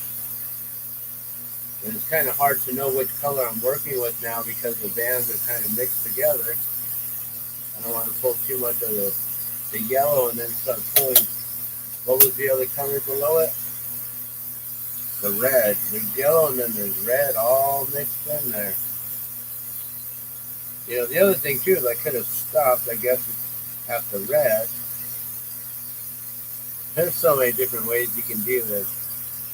And it's kind of hard to know which color I'm working with now because the bands are kind of mixed together. I don't want to pull too much of the yellow and then start pulling, what was the other color below it? The red. There's yellow and then there's red all mixed in there. The other thing too is I could have stopped, I guess, at the red. There's so many different ways you can do this.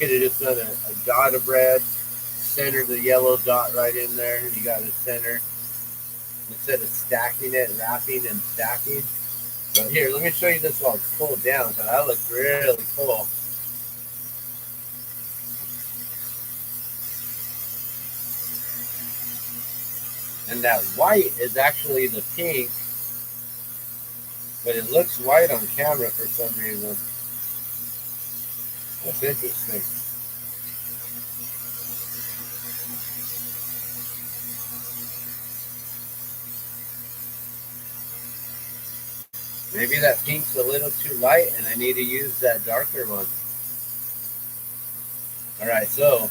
Could have just done a dot of red, center the yellow dot right in there, and you got a center. Instead of stacking it, wrapping and stacking. But here, let me show you this while it's pulled down, because that looks really cool. And that white is actually the pink, but it looks white on camera for some reason. That's interesting. Maybe that pink's a little too light and I need to use that darker one. Alright, so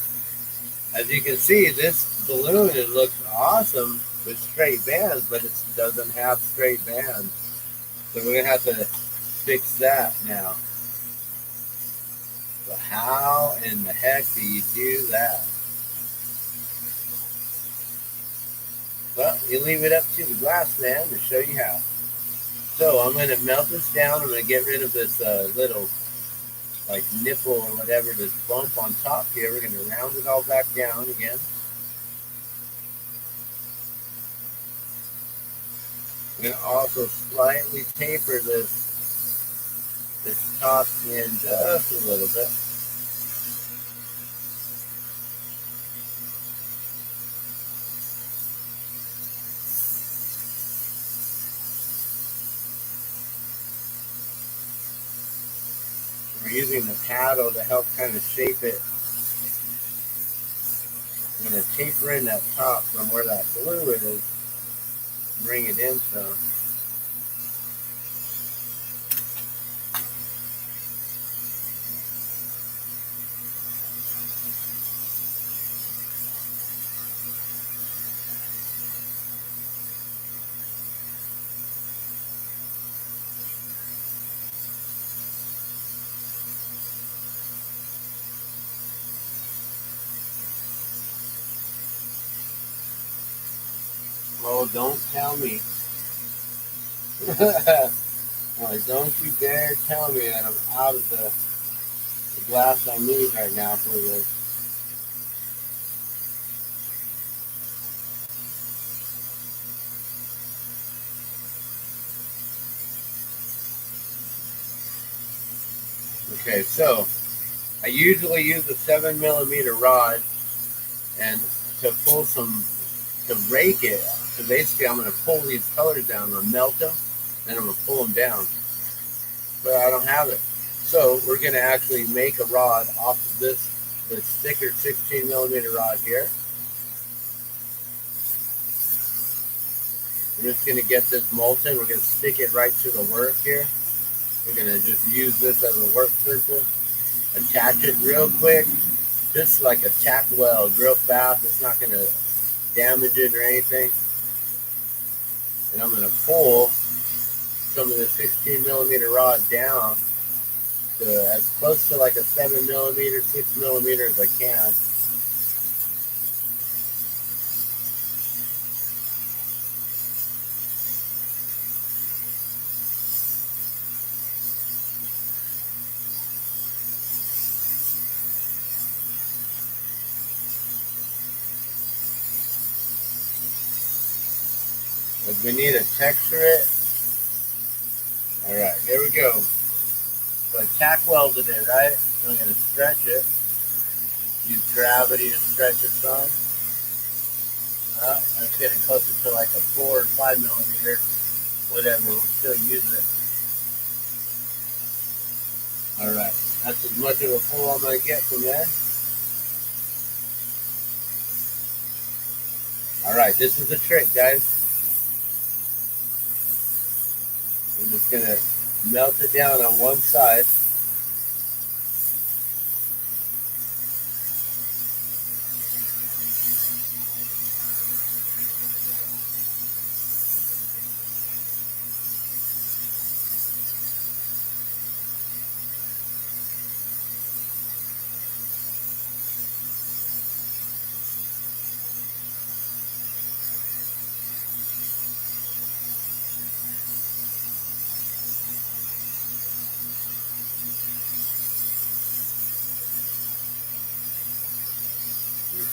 as you can see, this balloon, it looks awesome with straight bands, but it doesn't have straight bands. So we're going to have to fix that now. So how in the heck do you do that? Well, you leave it up to the glass man to show you how. So I'm going to melt this down. I'm going to get rid of this little like nipple or whatever, this bump on top here. We're going to round it all back down again. I'm going to also slightly taper this top end just a little bit. We're using the paddle to help kind of shape it. I'm going to taper in that top from where that glue is, bring it in some. Oh, don't tell me. Oh, don't you dare tell me that I'm out of the glass I need right now for this. Okay, so I usually use a 7mm rod and to pull to rake it. So basically I'm going to pull these colors down. I'm going to melt them and I'm going to pull them down. But I don't have it. So we're going to actually make a rod off of this thicker 16mm rod here. We're just going to get this molten. We're going to stick it right to the work here. We're going to just use this as a work surface. Attach it real quick. Just like a tack weld, real fast. It's not going to damage it or anything. And I'm going to pull some of the 16mm rod down to as close to like a 7mm, 6mm as I can. But we need to texture it. Alright, here we go. So I tack welded it, right? I'm going to stretch it. Use gravity to stretch it some. That's getting closer to like a 4 or 5mm. whatever, we'll still use it. Alright, that's as much of a pull I'm going to get from there. Alright, this is the trick, guys. I'm just going to melt it down on one side.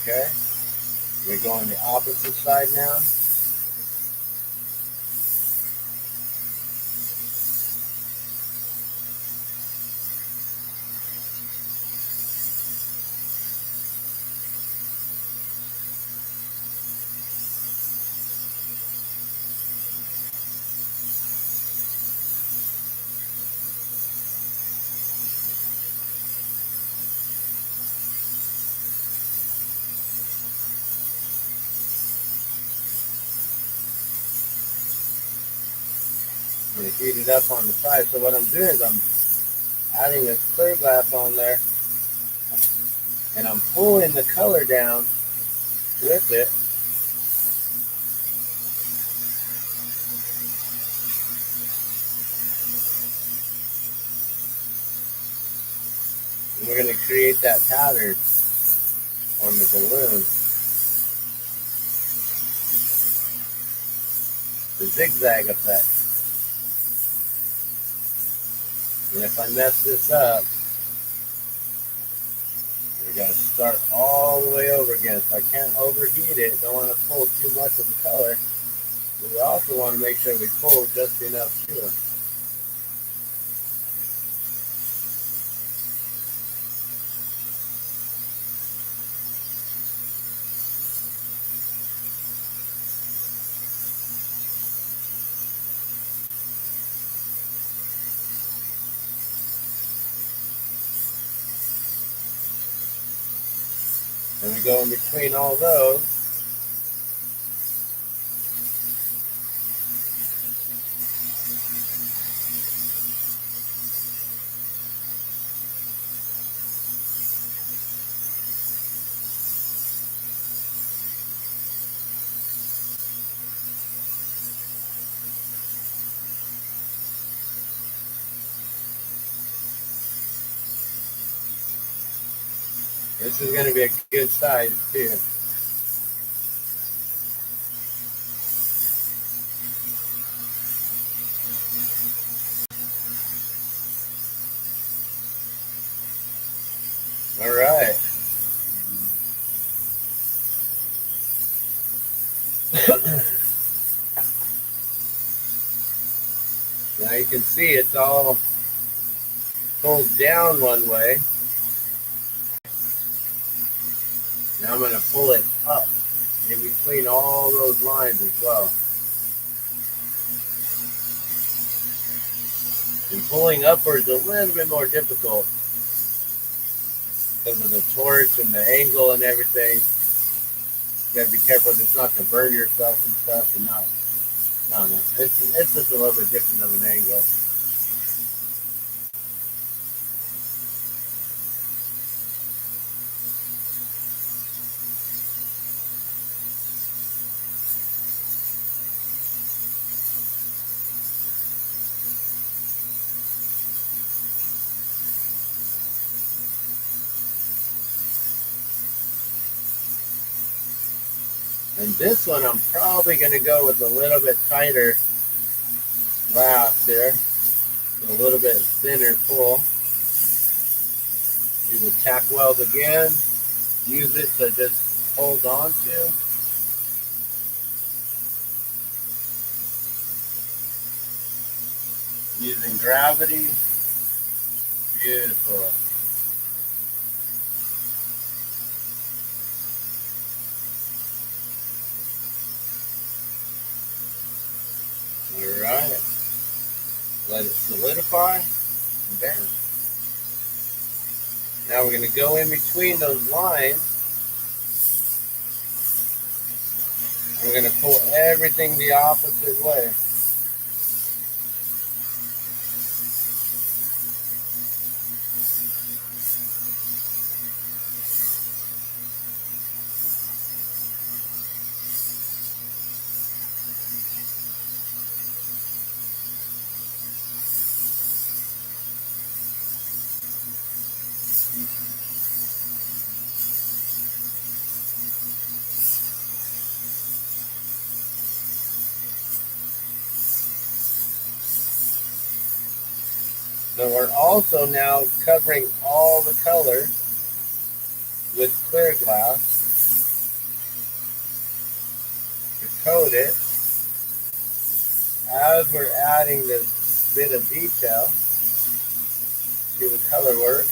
Okay, we're going the opposite side now. I'm going to heat it up on the side. So what I'm doing is I'm adding this clear glass on there, and I'm pulling the color down with it. And we're going to create that pattern on the balloon. The zigzag effect. And if I mess this up, we got to start all the way over again. So I can't overheat it. Don't want to pull too much of the color. But we also want to make sure we pull just enough too. And we go in between all those. This is going to be a good size too. All right. Now you can see it's all pulled down one way. Now I'm going to pull it up in between all those lines as well. And pulling upwards is a little bit more difficult because of the torch and the angle and everything. You got to be careful just not to burn yourself and stuff and not, I don't know. It's just a little bit different of an angle. And this one, I'm probably going to go with a little bit tighter glass here, a little bit thinner pull. Do the tack weld again. Use it to just hold on to. Using gravity. Beautiful. All right. let it solidify, and bam. Now we're going to go in between those lines. We're going to pull everything the opposite way. So we're also now covering all the color with clear glass to coat it as we're adding this bit of detail to the color work.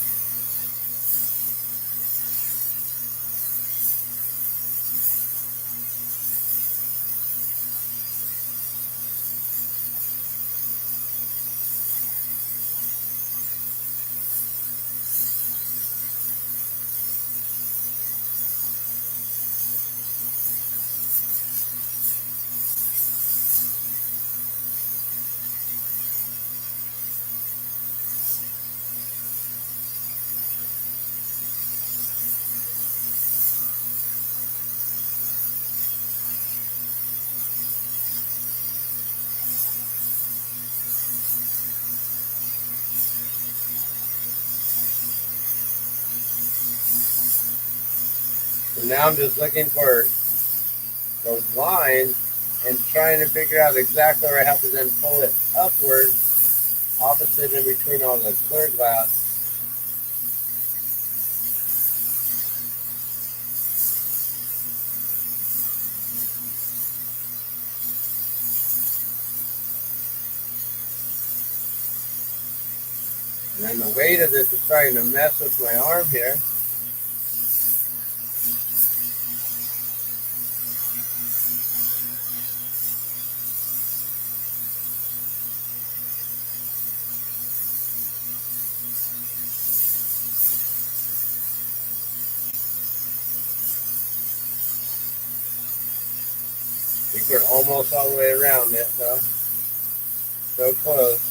So now I'm just looking for those lines and trying to figure out exactly where I have to then pull it upward, opposite in between all the clear glass. And then the weight of this is starting to mess with my arm here. I think we're almost all the way around it, though. So close.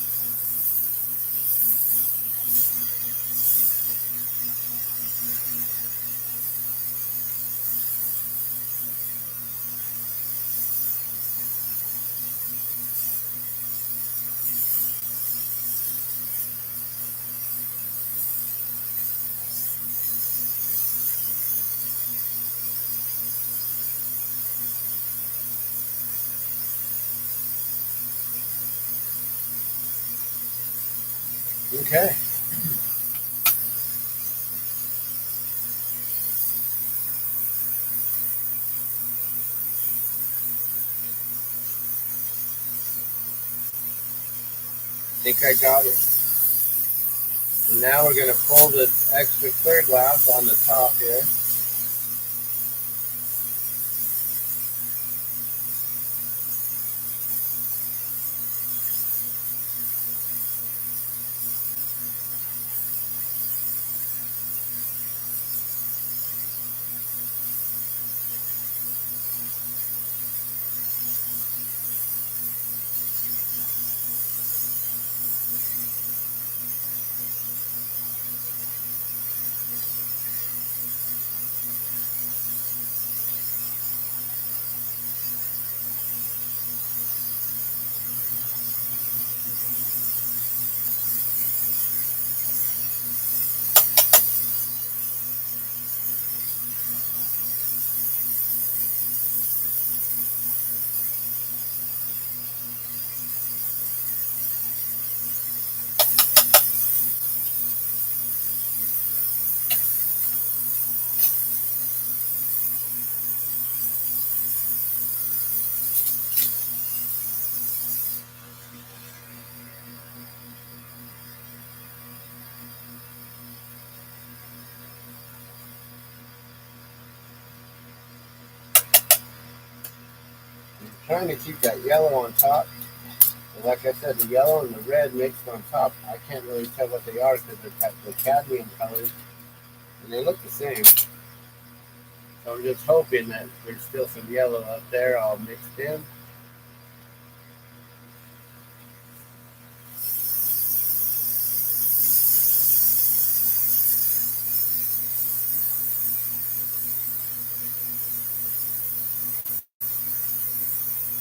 Okay. I think I got it. So now we're going to pull this extra clear glass on the top here. I'm trying to keep that yellow on top And like I said, the yellow and the red mixed on top, I can't really tell what they are because they're cadmium colors and they look the same. So I'm just hoping that there's still some yellow up there all mixed in.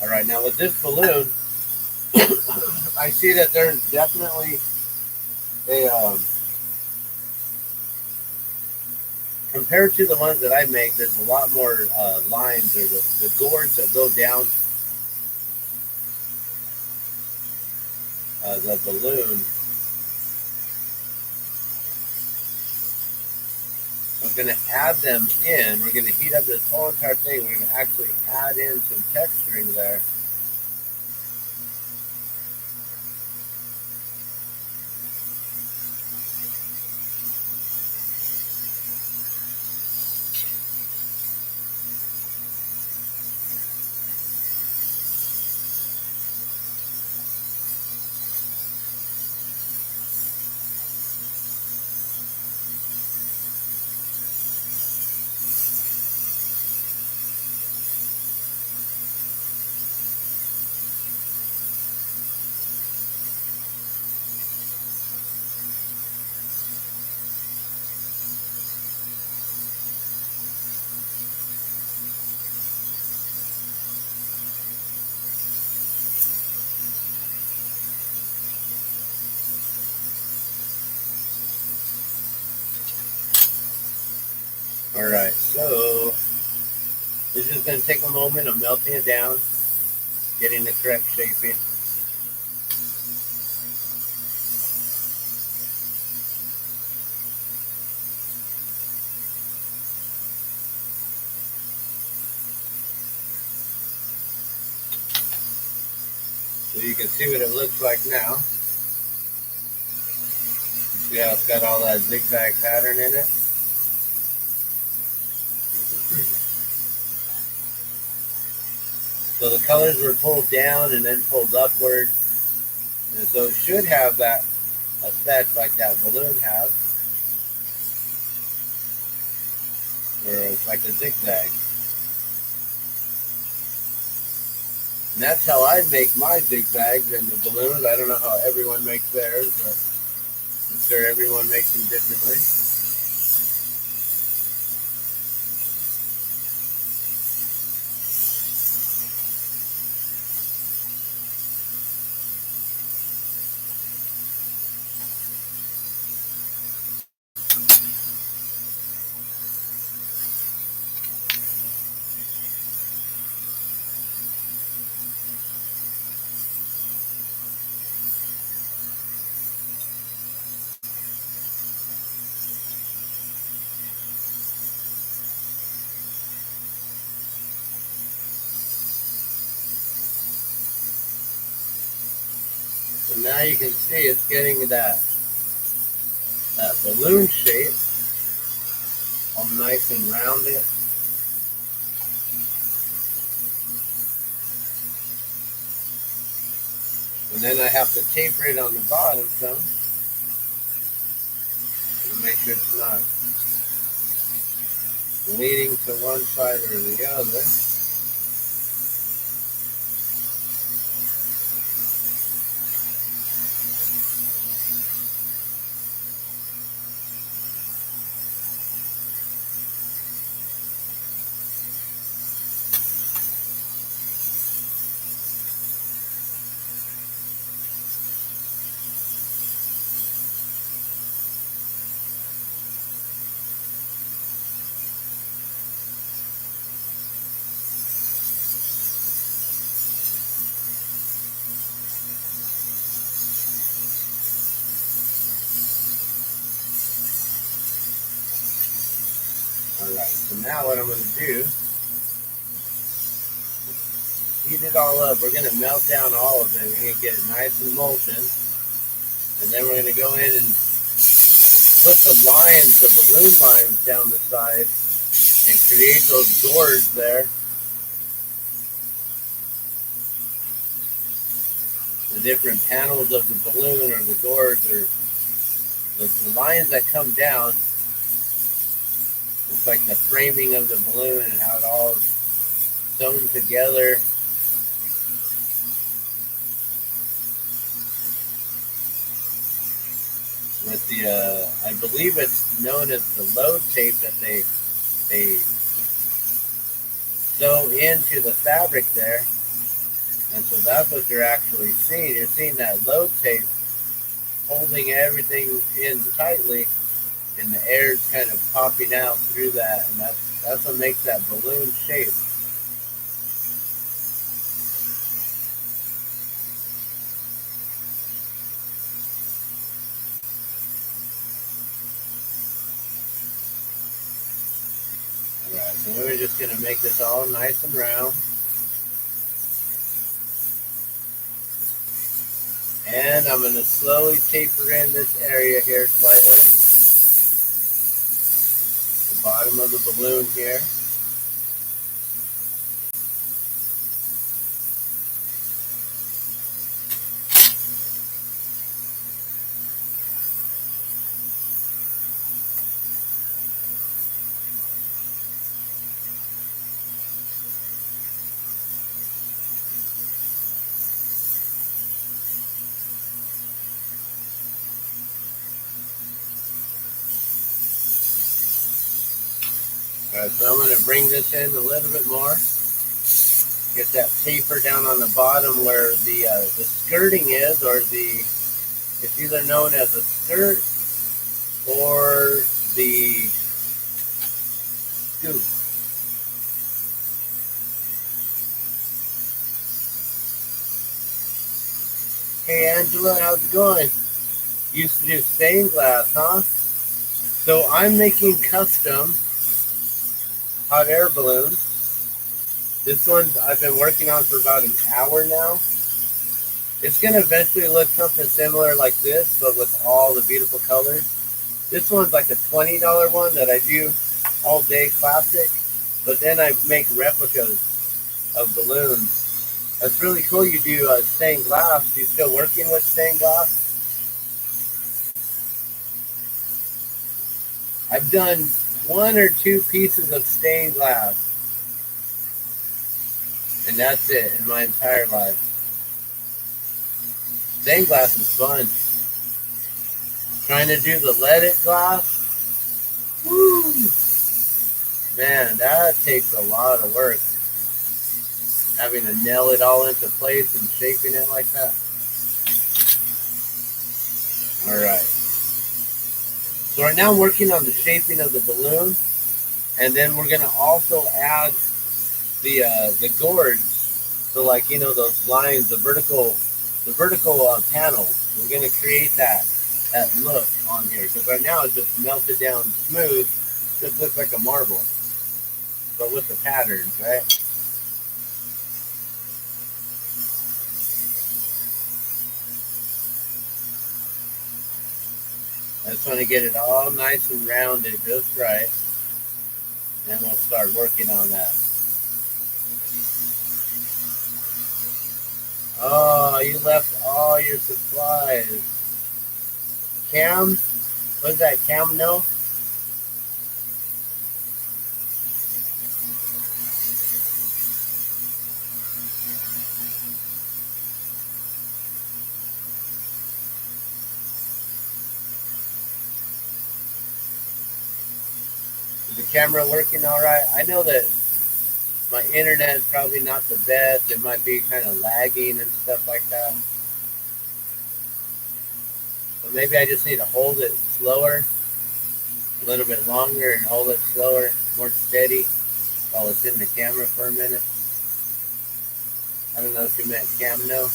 All right, now with this balloon, I see that there's definitely a compared to the ones that I make, there's a lot more lines or the gourds that go down the balloon. I'm going to add them in. We're going to heat up this whole entire thing. We're going to actually add in some texturing there. All right, so this is going to take a moment of melting it down, getting the correct shaping. So you can see what it looks like now. See how it's got all that zigzag pattern in it? So the colors were pulled down and then pulled upward. And so it should have that effect like that balloon has, where it's like a zigzag. And that's how I make my zigzags and the balloons. I don't know how everyone makes theirs, but I'm sure everyone makes them differently. So now you can see it's getting that balloon shape, all nice and rounded. And then I have to taper it on the bottom some to make sure it's not leaning to one side or the other. Alright, so now what I'm going to do, heat it all up. We're going to melt down all of it. We're going to get it nice and molten. And then we're going to go in and put the lines, the balloon lines down the side and create those gourds there. the different panels of the balloon or the gourds or the lines that come down. It's like the framing of the balloon and how it all is sewn together. With the, I believe it's known as the load tape that they sew into the fabric there. And so that's what you're actually seeing. You're seeing that load tape holding everything in tightly, and the air is kind of popping out through that, and that's what makes that balloon shape. Alright, so we're just going to make this all nice and round. And I'm going to slowly taper in this area here slightly. The bottom of the balloon here. Alright, so I'm going to bring this in a little bit more. Get that taper down on the bottom where the skirting is, or it's either known as a skirt or the scoop. Hey Angela, how's it going? Used to do stained glass, huh? So I'm making custom hot air balloons. This one I've been working on for about an hour now. It's going to eventually look something similar like this, but with all the beautiful colors. This one's like a $20 one that I do all day classic, but then I make replicas of balloons. That's really cool. You do stained glass. You still working with stained glass? I've done 1 or 2 pieces of stained glass, and that's it in my entire life. Stained glass is fun. Trying to do the leaded glass, woo! Man, that takes a lot of work. Having to nail it all into place and shaping it like that. Alright. So right now I'm working on the shaping of the balloon, and then we're going to also add the gourds. So like, you know, those lines, the vertical panels. We're going to create that look on here, because right now it's just melted down smooth. Just looks like a marble, but with the patterns, right? I just want to get it all nice and rounded just right, and we'll start working on that. Oh, you left all your supplies. Cam? What is that, Cam? No? Is the camera working all right? I know that my internet is probably not the best. It might be kind of lagging and stuff like that. But maybe I just need to hold it slower, a little bit longer, and hold it slower, more steady, while it's in the camera for a minute. I don't know if you meant Cam, no?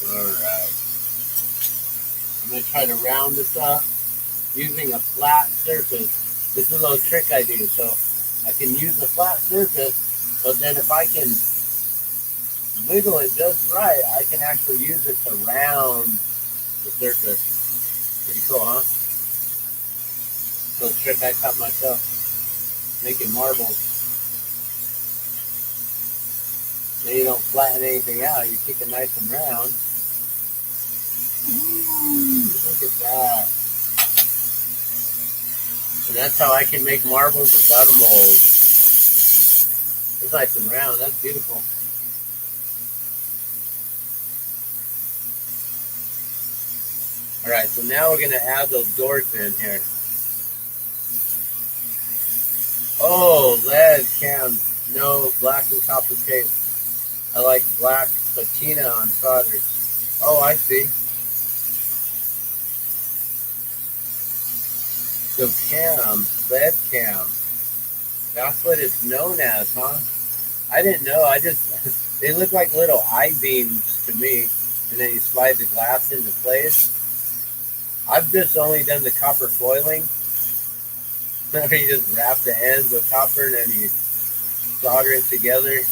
Alright. I'm going to try to round this up using a flat surface. This is a little trick I do. So I can use the flat surface, but then if I can wiggle it just right, I can actually use it to round the surface. Pretty cool, huh? Little trick I taught myself. making marbles. Then you don't flatten anything out. You keep it nice and round. Ooh, look at that. And that's how I can make marbles without a mold. It's nice and round. That's beautiful. All right, so now we're going to add those doors in here. Oh, lead cams. No, black and copper tape. I like black patina on solder. Oh, I see. So cam, lead cam. That's what it's known as, huh? I didn't know. They look like little I-beams to me. And then you slide the glass into place. I've just only done the copper foiling. Where you just wrap the ends with copper and then you solder it together.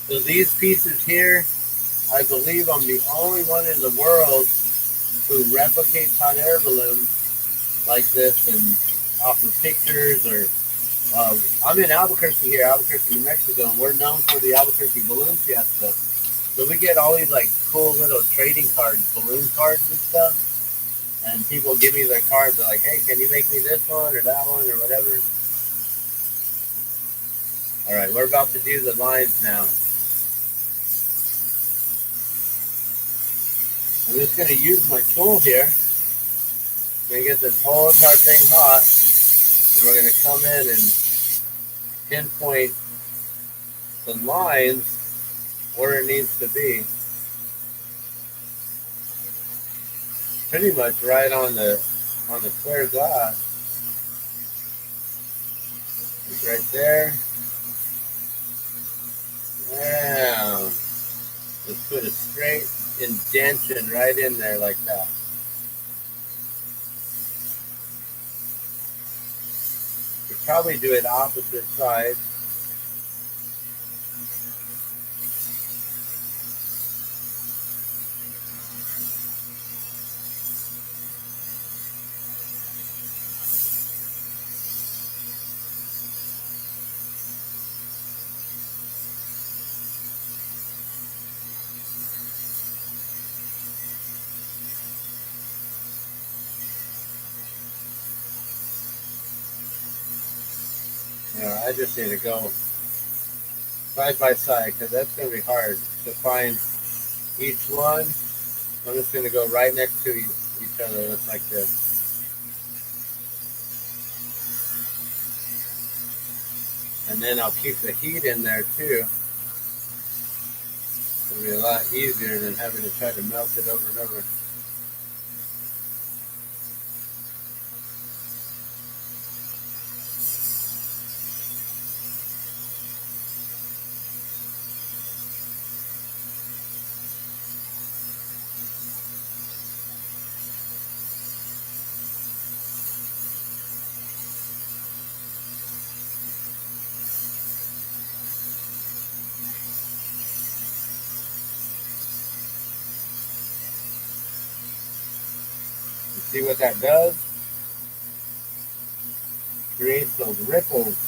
So these pieces here, I believe I'm the only one in the world who replicates hot air balloons like this and off of pictures or I'm in Albuquerque here, Albuquerque, New Mexico, and we're known for the Albuquerque Balloon Fiesta. So we get all these like cool little trading cards, balloon cards and stuff. And people give me their cards. They're like, hey, can you make me this one or that one or whatever? All right, we're about to do the lines now. I'm just going to use my tool here. I'm going to get this whole entire thing hot. And we're going to come in and pinpoint the lines where it needs to be. Pretty much right on the clear glass. It's right there. Wow. Let's put a straight indentation right in there like that. We'll probably do it opposite sides. I just need to go side by side because that's going to be hard to find each one. I'm just going to go right next to each other, just like this. And then I'll keep the heat in there too. It'll be a lot easier than having to try to melt it over and over. See what that does? Creates those ripples.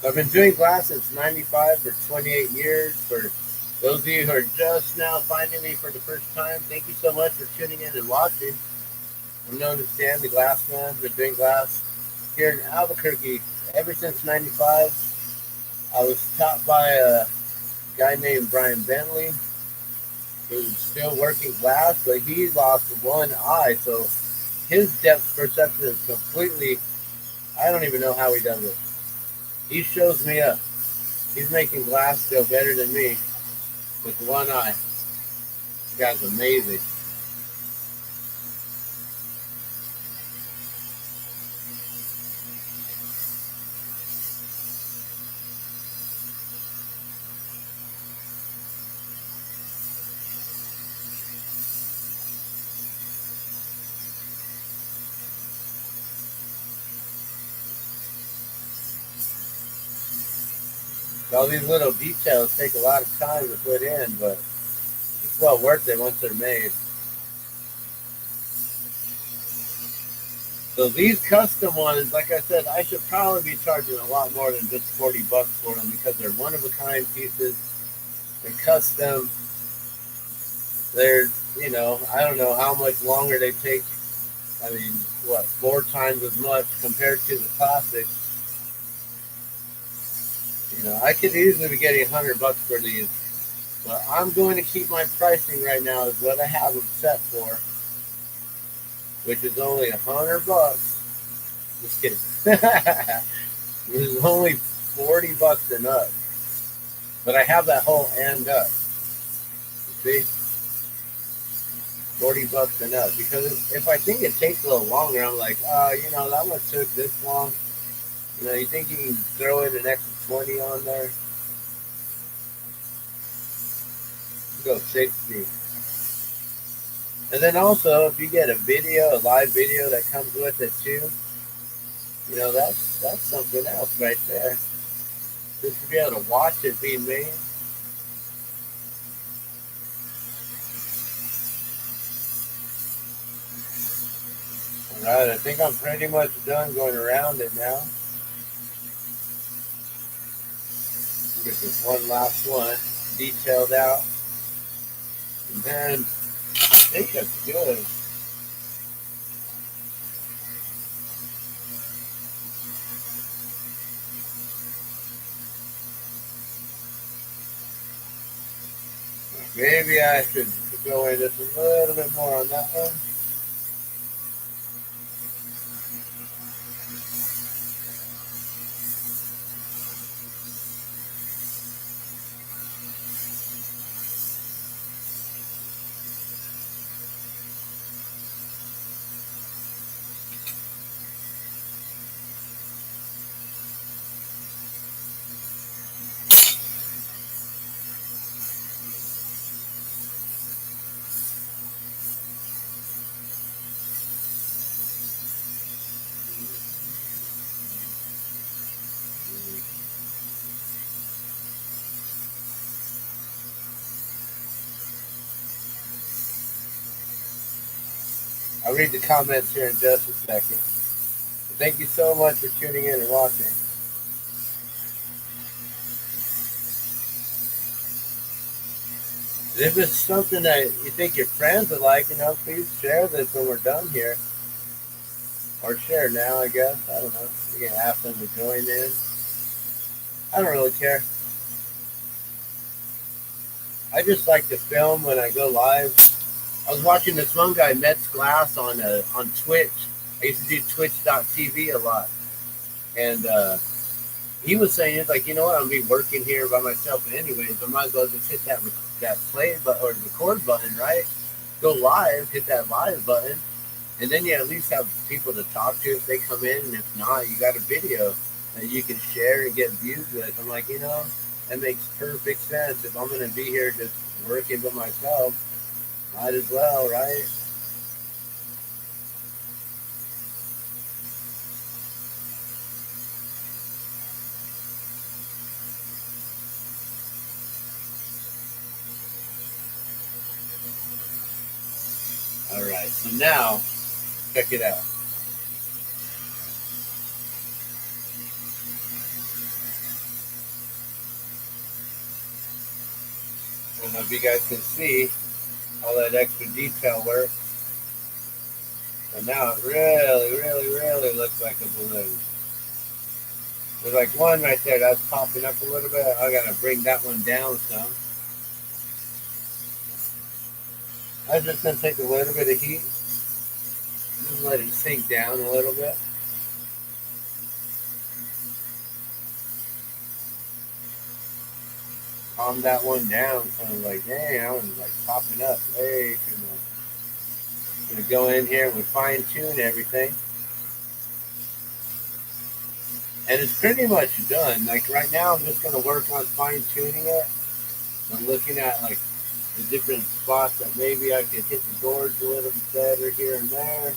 I've been doing glass since '95 for 28 years. For those of you who are just now finding me for the first time, thank you so much for tuning in and watching. I'm known as Stan, the Glass Man. I've been doing glass here in Albuquerque ever since '95. I was taught by a guy named Brian Bentley, who's still working glass, but he lost one eye, so his depth perception is completely, I don't even know how he does it. He shows me up. He's making glass still better than me with one eye. guy's amazing. All these little details take a lot of time to put in, but it's well worth it once they're made. So these custom ones, like I said, I should probably be charging a lot more than just 40 bucks for them because they're one-of-a-kind pieces. They're custom. They're, you know, I don't know how much longer they take. I mean, what, 4 times as much compared to the classics. You know, I could easily be getting 100 bucks for these, but I'm going to keep my pricing right now is what I have them set for, which is only 100 bucks. Just kidding. This is only 40 bucks and up. But I have that whole and up. You see? 40 bucks and up. Because if I think it takes a little longer, I'm like, you know, that one took this long. You know, you think you can throw in an extra 20 on there? Go 60. And then also, if you get a video, a live video that comes with it too, you know, that's something else right there. Just to be able to watch it being made. Alright, I think I'm pretty much done going around it now. Get this one last one detailed out. And then I think that's good. Maybe I should go in just a little bit more on that one. I'll read the comments here in just a second. But thank you so much for tuning in and watching. And if it's something that you think your friends would like, you know, please share this when we're done here. Or share now, I guess. I don't know. You can ask them to join in. I don't really care. I just like to film when I go live. I was watching this one guy, Mets Glass, on Twitch. I used to do twitch.tv a lot. And he was saying, it's like, you know what, I'm going to be working here by myself anyways. I might as well just hit that play button or record button, right? Go live, hit that live button. And then you at least have people to talk to if they come in. And if not, you got a video that you can share and get views with. I'm like, you know, that makes perfect sense. If I'm going to be here just working by myself, might as well, right? All right, so now, check it out. I don't know if you guys can see all that extra detail work. And now it really, really, really looks like a balloon. There's like one right there that's popping up a little bit. I gotta bring that one down some. I'm just gonna take a little bit of heat. Just let it sink down a little bit. calm that one down. Kind of like, dang, I was like popping up way too much. I'm gonna go in here and we fine tune everything. And it's pretty much done. Like right now, I'm just gonna work on fine tuning it. I'm looking at like the different spots that maybe I could hit the doors a little bit better here and there.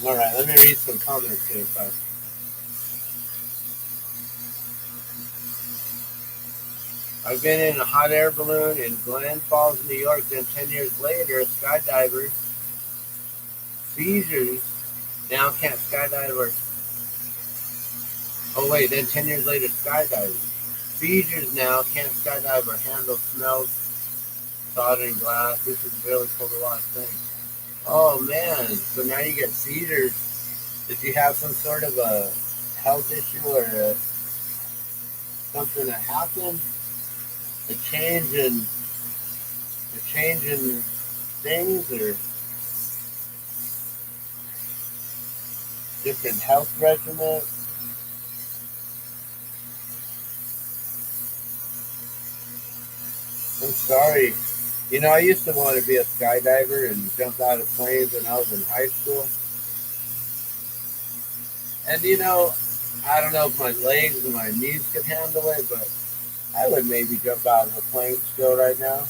All right, let me read some comments here first. I've been in a hot air balloon in Glen Falls, New York. Then 10 years later, a skydiver seizures now can't skydive or. Oh wait, then 10 years later, skydiving seizures now can't skydive or handle smells, soldering glass. This is really cool to watch. Things. Oh man, so now you get seizures. Did you have some sort of a health issue or something that happened? A change in things or different health regimen? I'm sorry. You know, I used to want to be a skydiver and jump out of planes when I was in high school. And you know, I don't know if my legs and my knees could handle it, but I would maybe jump out of a plane still right now.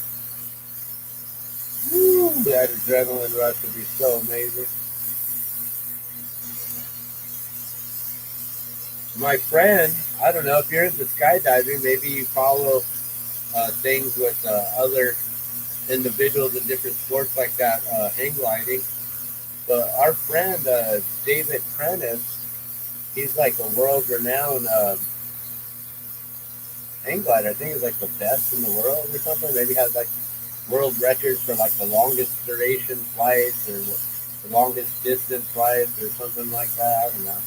Woo, that adrenaline rush would be so amazing. My friend, I don't know if you're into skydiving, maybe you follow things with other individuals in different sports like that, hang gliding. But our friend David Prentice, he's like a world-renowned hang glider. I think he's like the best in the world or something. Maybe has like world records for like the longest duration flights or the longest distance flights or something like that. I don't know.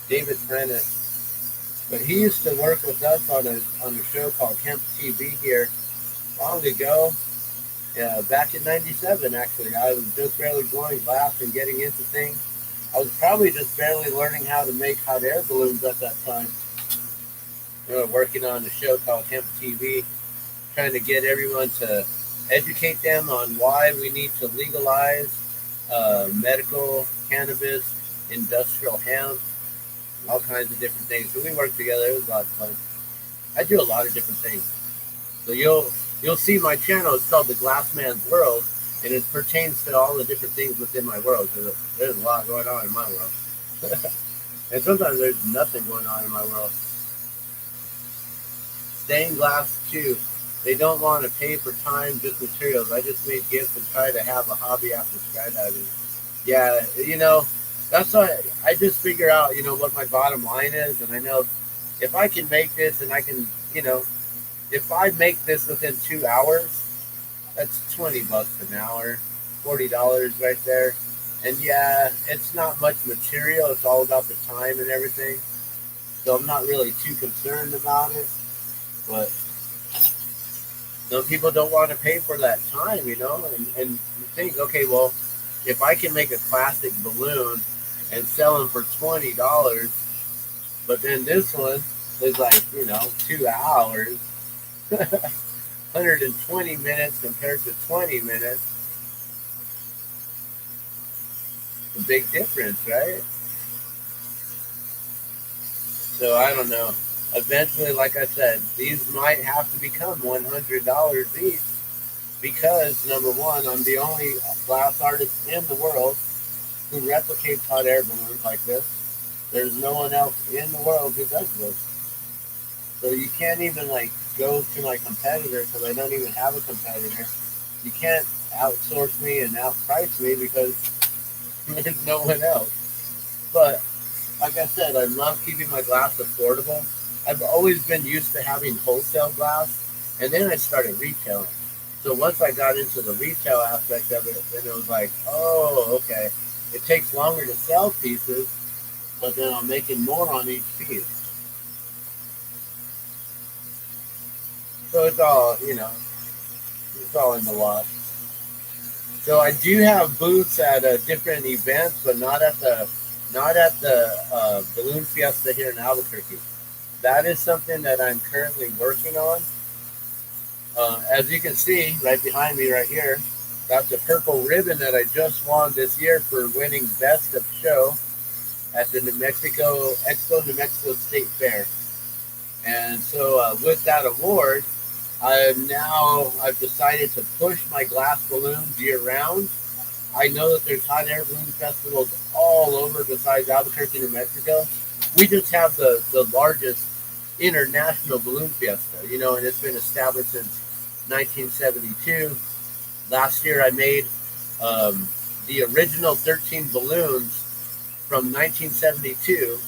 David Prentice, but he used to work with us on a show called Hemp TV here long ago. Yeah, back in '97, actually, I was just barely going glass and getting into things. I was probably just barely learning how to make hot air balloons at that time. We were working on a show called Hemp TV, trying to get everyone to educate them on why we need to legalize medical cannabis, industrial hemp, all kinds of different things. So we worked together. It was a lot of fun. I do a lot of different things. So you'll see my channel. It's called The Glassman's World, and it pertains to all the different things within my world. Because there's a lot going on in my world, and sometimes there's nothing going on in my world. Stained glass too. They don't want to pay for time, just materials. I just made gifts and try to have a hobby after skydiving. Yeah, you know, that's why I just figure out, you know, what my bottom line is, and I know if I can make this and I can, you know, if I make this within 2 hours, that's $20 an hour, $40 right there. And yeah, it's not much material. It's all about the time and everything. So I'm not really too concerned about it. But some people don't want to pay for that time, you know, and you think, okay, well, if I can make a plastic balloon and sell them for $20, but then this one is like, you know, 2 hours, 120 minutes compared to 20 minutes, a big difference, right? So I don't know. Eventually, like I said, these might have to become $100 each because, number one, I'm the only glass artist in the world who replicates hot air balloons like this. There's no one else in the world who does this. So you can't even like go to my competitor because I don't even have a competitor. You can't outsource me and outprice me because there's no one else. But like I said, I love keeping my glass affordable. I've always been used to having wholesale glass, and then I started retailing. So once I got into the retail aspect of it, then it was like, oh, okay. It takes longer to sell pieces, but then I'm making more on each piece. So it's all, it's all in the wash. So I do have booths at different events, but not at the balloon fiesta here in Albuquerque. That is something that I'm currently working on. As you can see right behind me, right here, that's a purple ribbon that I just won this year for winning Best of Show at the New Mexico Expo New Mexico State Fair. And so with that award, I've decided to push my glass balloons year round. I know that there's hot air balloon festivals all over besides Albuquerque, New Mexico. We just have the largest international balloon fiesta, and it's been established since 1972. Last year I made the original 13 balloons from 1972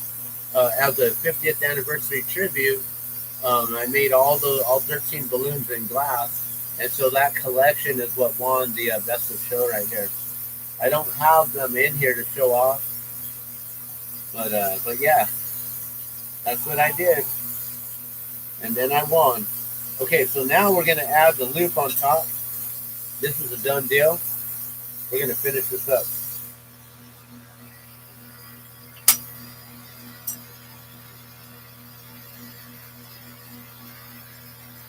as a 50th anniversary tribute. I made all 13 balloons in glass, and so that collection is what won the best of show right here. I don't have them in here to show off, but yeah, that's what I did, and then I won. Okay, so now we're gonna add the loop on top. This is a done deal. We're gonna finish this up.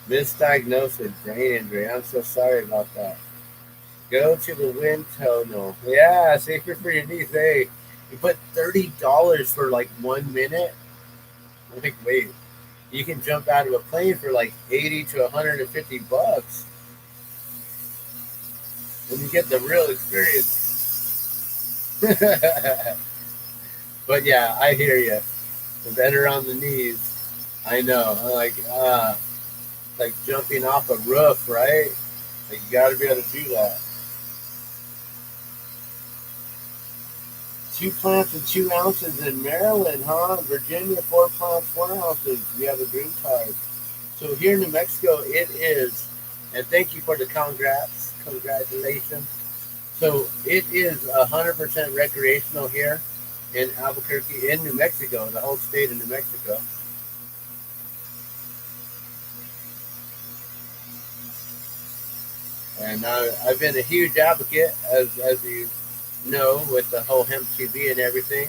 Misdiagnosed brain injury. I'm so sorry about that. Go to the wind tunnel. Yeah, safer for your knees. Hey, you put $30 for like 1 minute. I'm like, wait, you can jump out of a plane for like 80 to 150 bucks when you get the real experience. But yeah, I hear you. The better on the knees. I know. I'm like jumping off a roof, right? Like you got to be able to do that. 2 plants and 2 ounces in Maryland, huh? Virginia, 4 plants, 4 ounces. We have a green card. So here in New Mexico, it is, and thank you for the congratulations. So it is 100% recreational here in Albuquerque, in New Mexico, the whole state of New Mexico. And I've been a huge advocate, as you know, with the whole hemp TV and everything.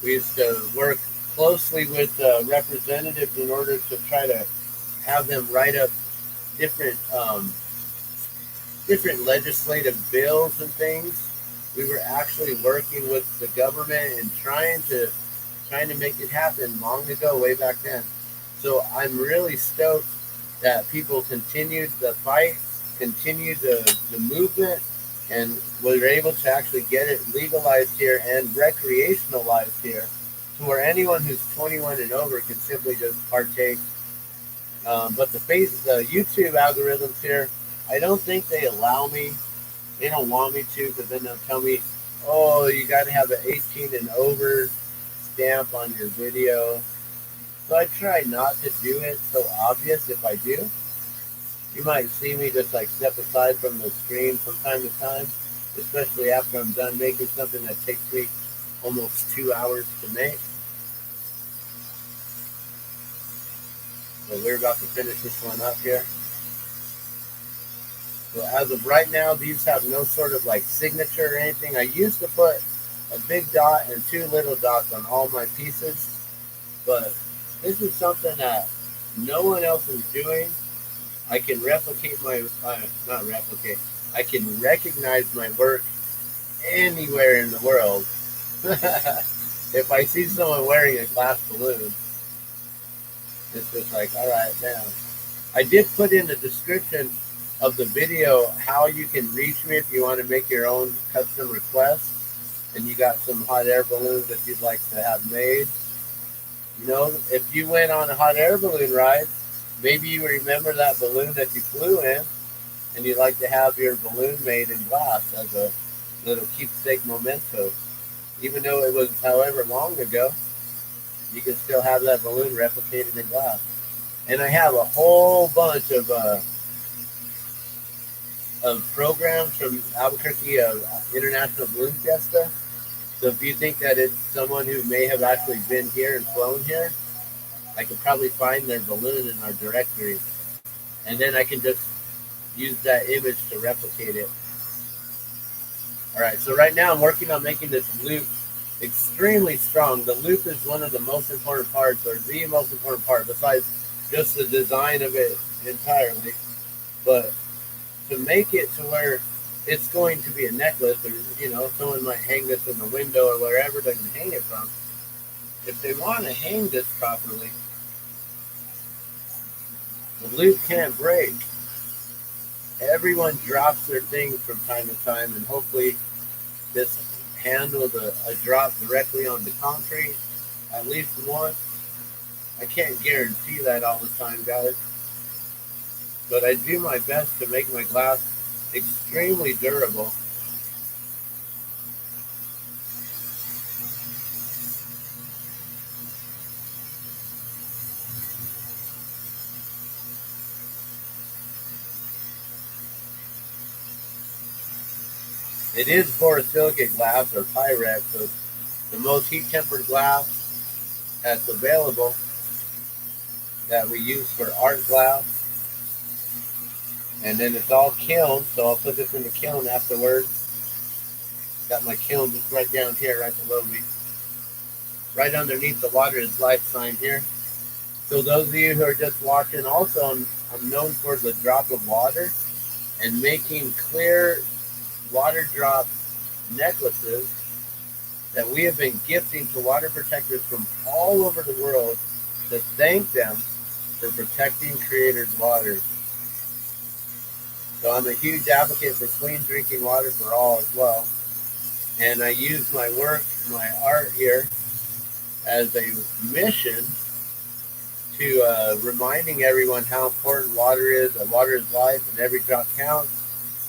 We used to work closely with representatives in order to try to have them write up different different legislative bills and things. We were actually working with the government and trying to make it happen long ago, way back then. So I'm really stoked that people continued the fight, continued the movement, and we were able to actually get it legalized here and recreationalized here to where anyone who's 21 and over can simply just partake. But the YouTube algorithms here, I don't think they allow me. They don't want me to, because then they'll tell me, oh, you got to have an 18 and over stamp on your video. So I try not to do it so obvious. If I do, you might see me just like step aside from the screen from time to time, especially after I'm done making something that takes me almost 2 hours to make. So we're about to finish this one up here. So as of right now, these have no sort of like signature or anything. I used to put a big dot and 2 little dots on all my pieces, but this is something that no one else is doing. I can replicate not replicate, I can recognize my work anywhere in the world. If I see someone wearing a glass balloon, it's just like, all right, now. I did put in the description of the video how you can reach me if you want to make your own custom requests and you got some hot air balloons that you'd like to have made. You know, if you went on a hot air balloon ride, maybe you remember that balloon that you flew in, and you'd like to have your balloon made in glass as a little keepsake memento. Even though it was however long ago, you can still have that balloon replicated in glass. And I have a whole bunch of programs from Albuquerque International Balloon Fiesta. So if you think that it's someone who may have actually been here and flown here, I could probably find their balloon in our directory. And then I can just use that image to replicate it. All right, so right now I'm working on making this loop extremely strong. The loop is one of the most important parts, or the most important part, besides just the design of it entirely. But to make it to where it's going to be a necklace, or someone might hang this in the window or wherever they can hang it from. If they want to hang this properly, the loop can't break. Everyone drops their things from time to time, and hopefully this handles a drop directly on the concrete at least once. I can't guarantee that all the time, guys, but I do my best to make my glass extremely durable. It is borosilicate glass, or Pyrex, so it's the most heat-tempered glass that's available that we use for art glass. And then it's all kiln, so I'll put this in the kiln afterwards. Got my kiln just right down here, right below me. Right underneath the Water is Life sign here. So those of you who are just watching, also I'm known for the drop of water and making clear water drop necklaces that we have been gifting to water protectors from all over the world to thank them for protecting creators' waters. So I'm a huge advocate for clean drinking water for all as well. And I use my work, my art here, as a mission to reminding everyone how important water is, that water is life and every drop counts.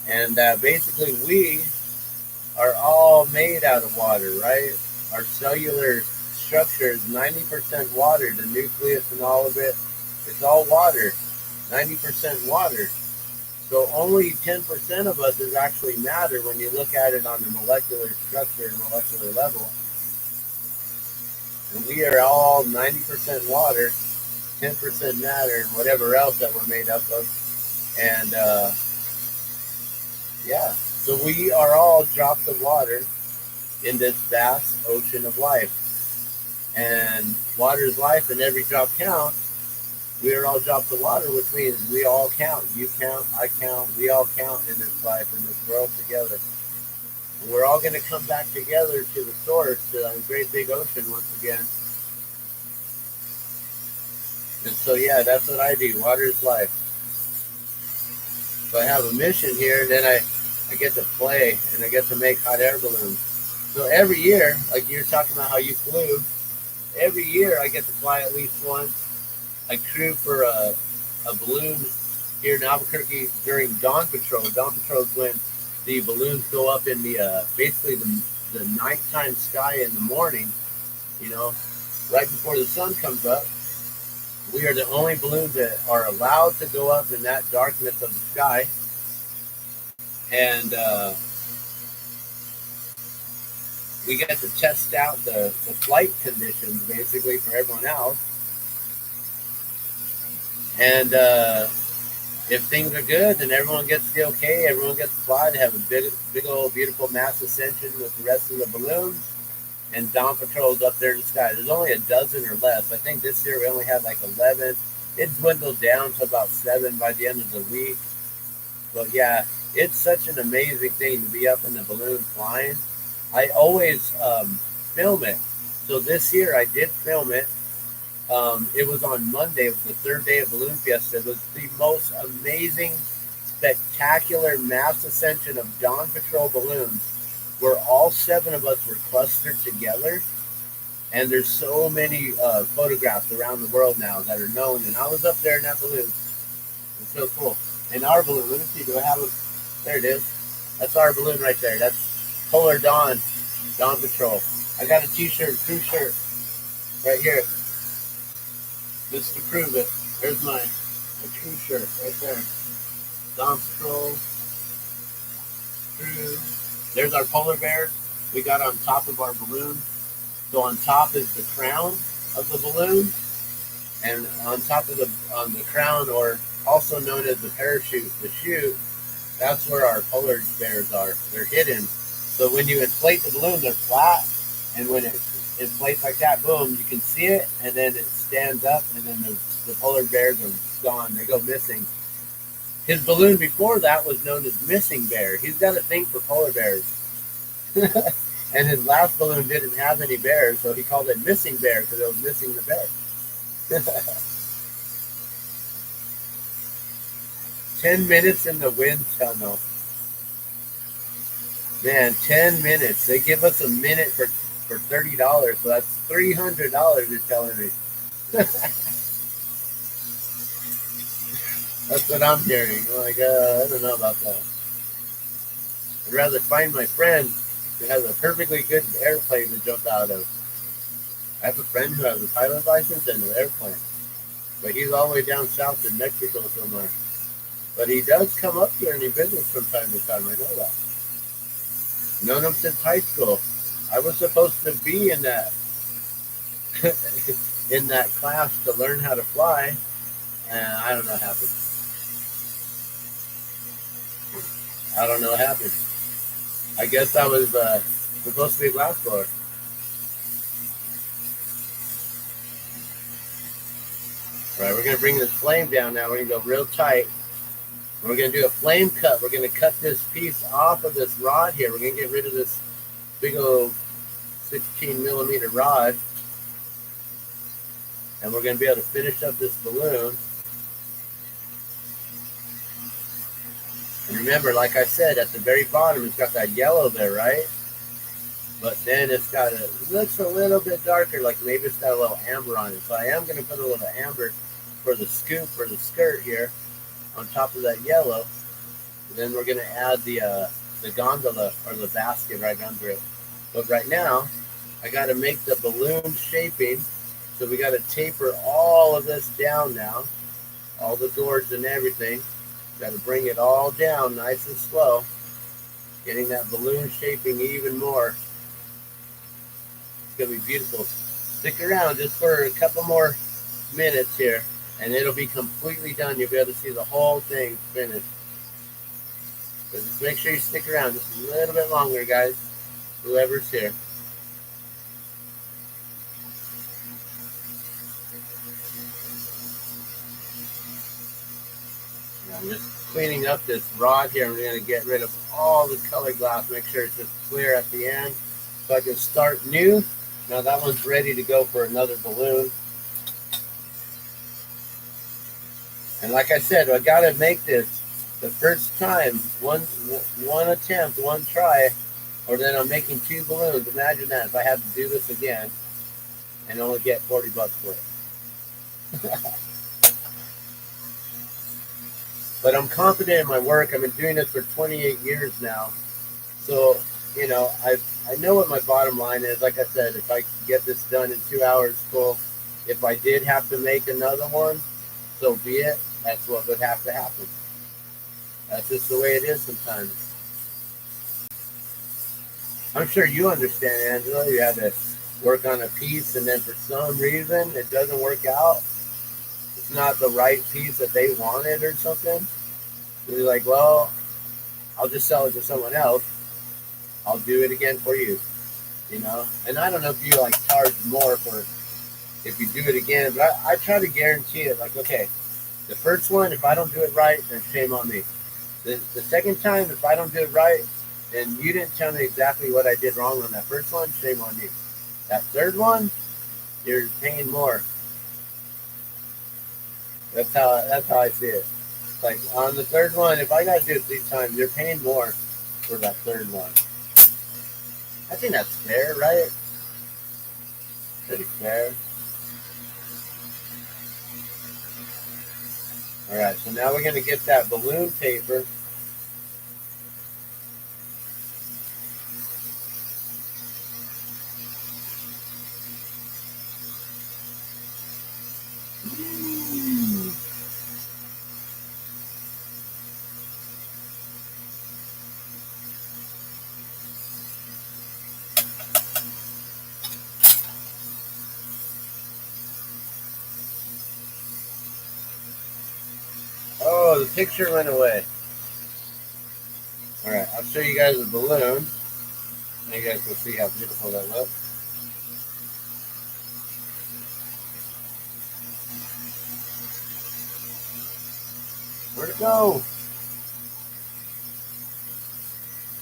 And basically we are all made out of water, right? Our cellular structure is 90% water. The nucleus and all of it, it's all water, 90% water. So only 10% of us is actually matter when you look at it on the molecular structure and molecular level. And we are all 90% water, 10% matter, and whatever else that we're made up of. And yeah, so we are all drops of water in this vast ocean of life. And water is life, and every drop counts. We are all drops of water, which means we all count. You count, I count, we all count in this life, in this world together. And we're all going to come back together to the source, to the great big ocean once again. And so, yeah, that's what I do. Water is life. So I have a mission here, and then I get to play, and I get to make hot air balloons. So every year, like you're talking about how you flew, every year I get to fly at least once. I crew for a balloon here in Albuquerque during Dawn Patrol. Dawn Patrol is when the balloons go up in the basically the nighttime sky in the morning, right before the sun comes up. We are the only balloons that are allowed to go up in that darkness of the sky. And we get to test out the flight conditions basically for everyone else. And if things are good, then everyone gets the okay. Everyone gets to fly. They have a big old beautiful mass ascension with the rest of the balloons. And Dawn Patrol's up there in the sky. There's only a dozen or less. I think this year we only had like 11. It dwindled down to about 7 by the end of the week. But yeah, it's such an amazing thing to be up in the balloon flying. I always film it. So this year I did film it. It was on Monday. It was the third day of Balloon Fiesta. It was the most amazing, spectacular mass ascension of Dawn Patrol balloons, where all 7 of us were clustered together. And there's so many photographs around the world now that are known. And I was up there in that balloon. It's so cool. And our balloon, let me see, do I have a, there it is. That's our balloon right there. That's Polar Dawn, Dawn Patrol. I got a t-shirt, crew shirt, right here. Just to prove it. There's my crew shirt right there. Dawn Patrol, crew. There's our polar bear we got on top of our balloon. So on top is the crown of the balloon, and on top of on the crown, or also known as the parachute, the chute, that's where our polar bears are. They're hidden. So when you inflate the balloon, they're flat, and when it inflates like that, boom, you can see it, and then it stands up, and then the polar bears are gone. They go missing. His balloon before that was known as Missing Bear. He's got a thing for polar bears. And his last balloon didn't have any bears, so he called it Missing Bear because it was missing the bear. 10 minutes in the wind tunnel. Man, 10 minutes. They give us a minute for $30, so that's $300 you're telling me. That's what I'm hearing. I'm like, I don't know about that. I'd rather find my friend who has a perfectly good airplane to jump out of. I have a friend who has a pilot license and an airplane, but he's all the way down south in Mexico somewhere. But he does come up here and he visits from time to time. I know that. Known him since high school. I was supposed to be in that in that class to learn how to fly, and I don't know what happened. I don't know what happened. I guess I was supposed to be a glass blower. All right, we're going to bring this flame down now. We're going to go real tight. We're going to do a flame cut. We're going to cut this piece off of this rod here. We're going to get rid of this big old 16 millimeter rod. And we're going to be able to finish up this balloon. And remember, like I said, at the very bottom, it's got that yellow there, right? But then it looks a little bit darker, like maybe it's got a little amber on it. So I am going to put a little amber for the scoop, for the skirt here, on top of that yellow. And then we're going to add the gondola, or the basket, right under it. But right now, I got to make the balloon shaping. So we got to taper all of this down now, all the gourds and everything. Got to bring it all down nice and slow, getting that balloon shaping even more. It's going to be beautiful. Stick around just for a couple more minutes here, and it'll be completely done. You'll be able to see the whole thing finished. So just make sure you stick around just a little bit longer, guys, whoever's here. I'm just cleaning up this rod here. We're going to get rid of all the colored glass, make sure it's just clear at the end, so I can start new. Now that one's ready to go for another balloon. And like I said, I got to make this the first time, one attempt, one try, or then I'm making 2 balloons. Imagine that, if I had to do this again and only get $40 for it. But I'm confident in my work. I've been doing this for 28 years now. So, you know, I know what my bottom line is. Like I said, if I get this done in 2 hours, cool. If I did have to make another one, so be it. That's what would have to happen. That's just the way it is sometimes. I'm sure you understand, Angela. You had to work on a piece, and then for some reason it doesn't work out. It's not the right piece that they wanted or something. You're like, well, I'll just sell it to someone else. I'll do it again for you, you know. And I don't know if you like charge more for if you do it again, but I try to guarantee it. Like, okay, the first one, if I don't do it right, then shame on me. The second time, if I don't do it right, then you didn't tell me exactly what I did wrong on that first one, shame on you. That third one, you're paying more. That's how I see it. Like on the third one, if I gotta do it 3 times, you're paying more for that third one. I think that's fair, right? Pretty fair. All right, so now we're going to get that balloon paper. Oh, the picture went away. All right, I'll show you guys the balloon. And you guys will see how beautiful that looks. Where'd it go?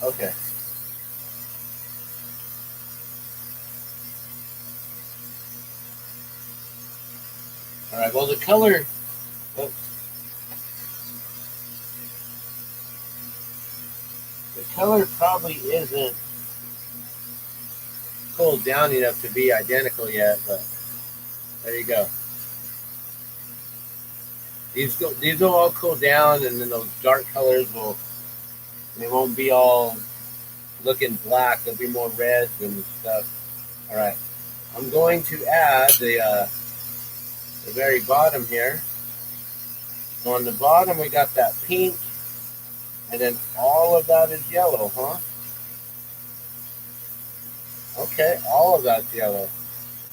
Okay. All right, well, the color, oops. The color probably isn't cooled down enough to be identical yet, but there you go. These will all cool down, and then those dark colors they won't be all looking black. They'll be more reds and stuff. All right, I'm going to add the very bottom here. So on the bottom we got that pink, and then all of that is yellow, huh? Okay, all of that's yellow.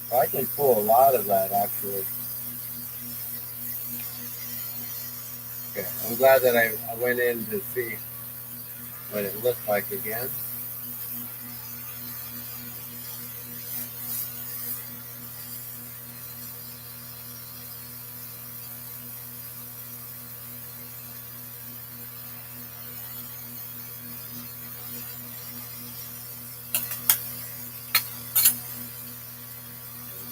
So I can pull a lot of that actually. Okay, I'm glad that I went in to see what it looked like again.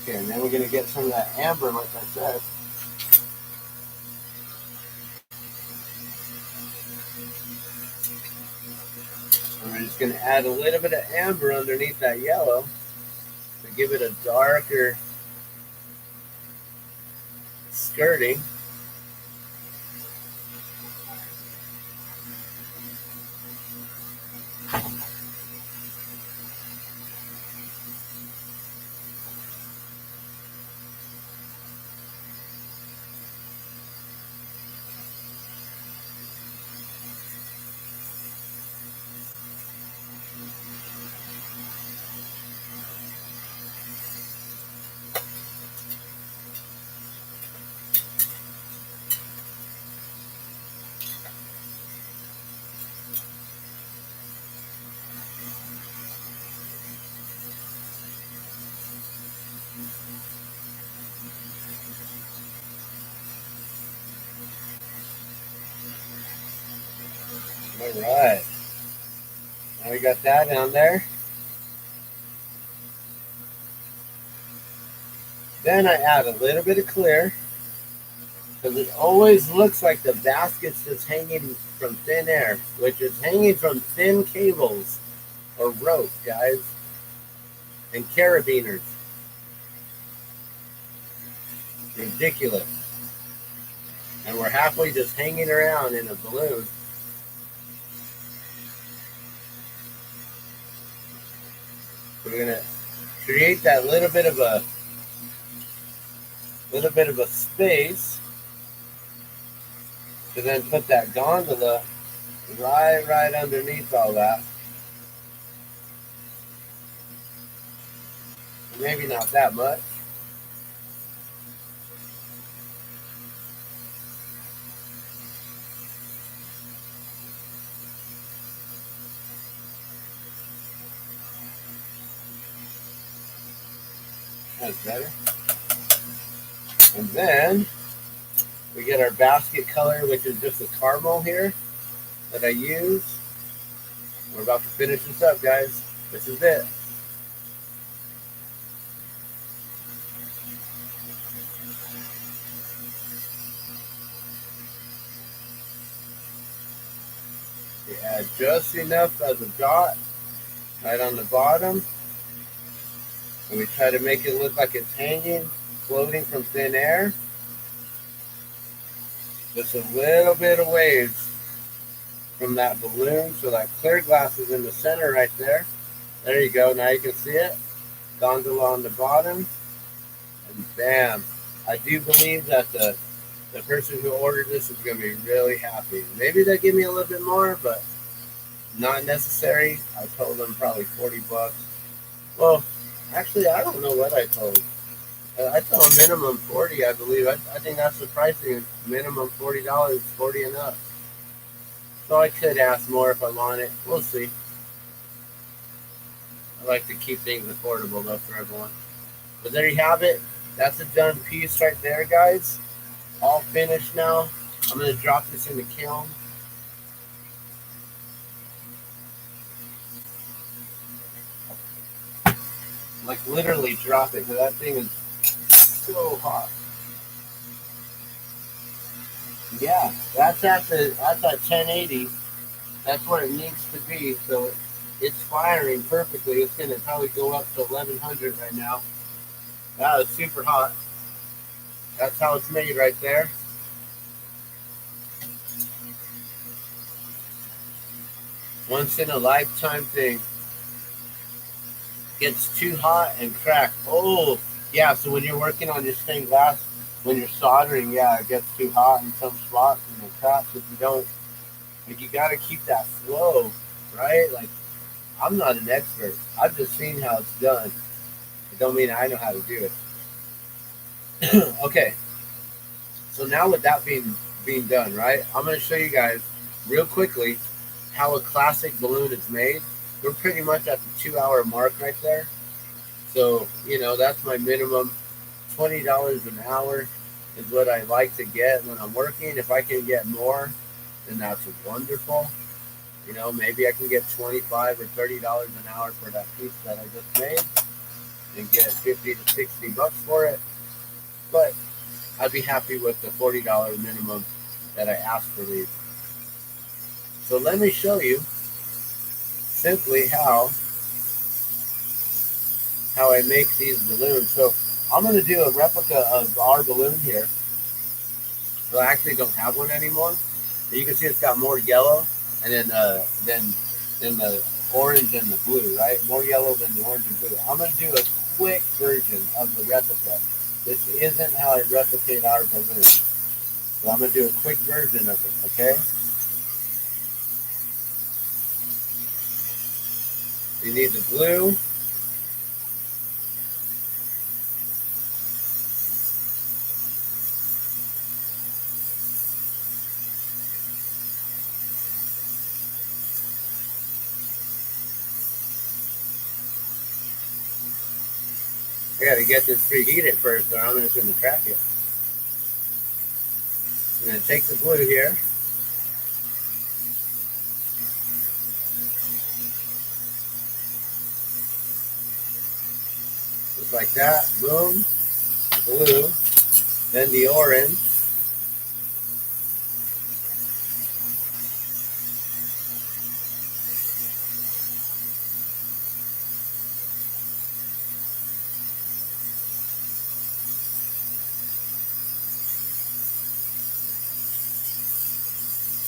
Okay, and then we're going to get some of that amber, like I said. And we're just going to add a little bit of amber underneath that yellow to give it a darker skirting. All right. Now we got that down there. Then I add a little bit of clear, because it always looks like the basket's just hanging from thin air, which is hanging from thin cables or rope, guys, and carabiners. Ridiculous. And we're halfway just hanging around in a balloon. We're gonna create that little bit of a space to then put that gondola right underneath all that. Maybe not that much. That's better. And then we get our basket color, which is just a caramel here that I use. We're about to finish this up, guys. This is it. We add just enough as a dot right on the bottom. And we try to make it look like it's hanging, floating from thin air. Just a little bit of waves from that balloon. So that clear glass is in the center right there. There you go. Now you can see it. Gondola on the bottom. And bam. I do believe that the person who ordered this is going to be really happy. Maybe they'll give me a little bit more, but not necessary. I told them probably 40 bucks. Well, actually, I don't know what I told. I told them minimum 40, I believe. I think that's the pricing. Minimum $40, 40 and up. So I could ask more if I want it. We'll see. I like to keep things affordable, though, for everyone. But there you have it. That's a done piece right there, guys. All finished now. I'm going to drop this in the kiln. Like, literally drop it, because that thing is so hot. Yeah, that's at 1080. That's where it needs to be. So it's firing perfectly. It's going to probably go up to 1100 right now. That is super hot. That's how it's made right there. Once in a lifetime thing. Gets too hot and cracked. Oh, yeah. So when you're working on your stained glass, when you're soldering, yeah, it gets too hot in some spots and it cracks. If you don't, like, you got to keep that flow, right? Like, I'm not an expert. I've just seen how it's done. It don't mean I know how to do it. Okay. So now with that being done, right? I'm going to show you guys real quickly how a classic balloon is made. We're pretty much at the 2-hour mark right there. So, you know, that's my minimum. $20 an hour is what I like to get when I'm working. If I can get more, then that's wonderful. You know, maybe I can get $25 or $30 an hour for that piece that I just made and get 50 to 60 bucks for it. But I'd be happy with the $40 minimum that I asked for these. So let me show you simply how I make these balloons. So I'm going to do a replica of our balloon here. So I actually don't have one anymore. But you can see it's got more yellow and then the orange and the blue, right? More yellow than the orange and blue. I'm going to do a quick version of the replica. This isn't how I replicate our balloon. So I'm going to do a quick version of it, okay? You need the blue. I got to get this preheated first, or I'm just going to crack it. I'm going to take the blue here. Just like that. Boom. Blue. Then the orange.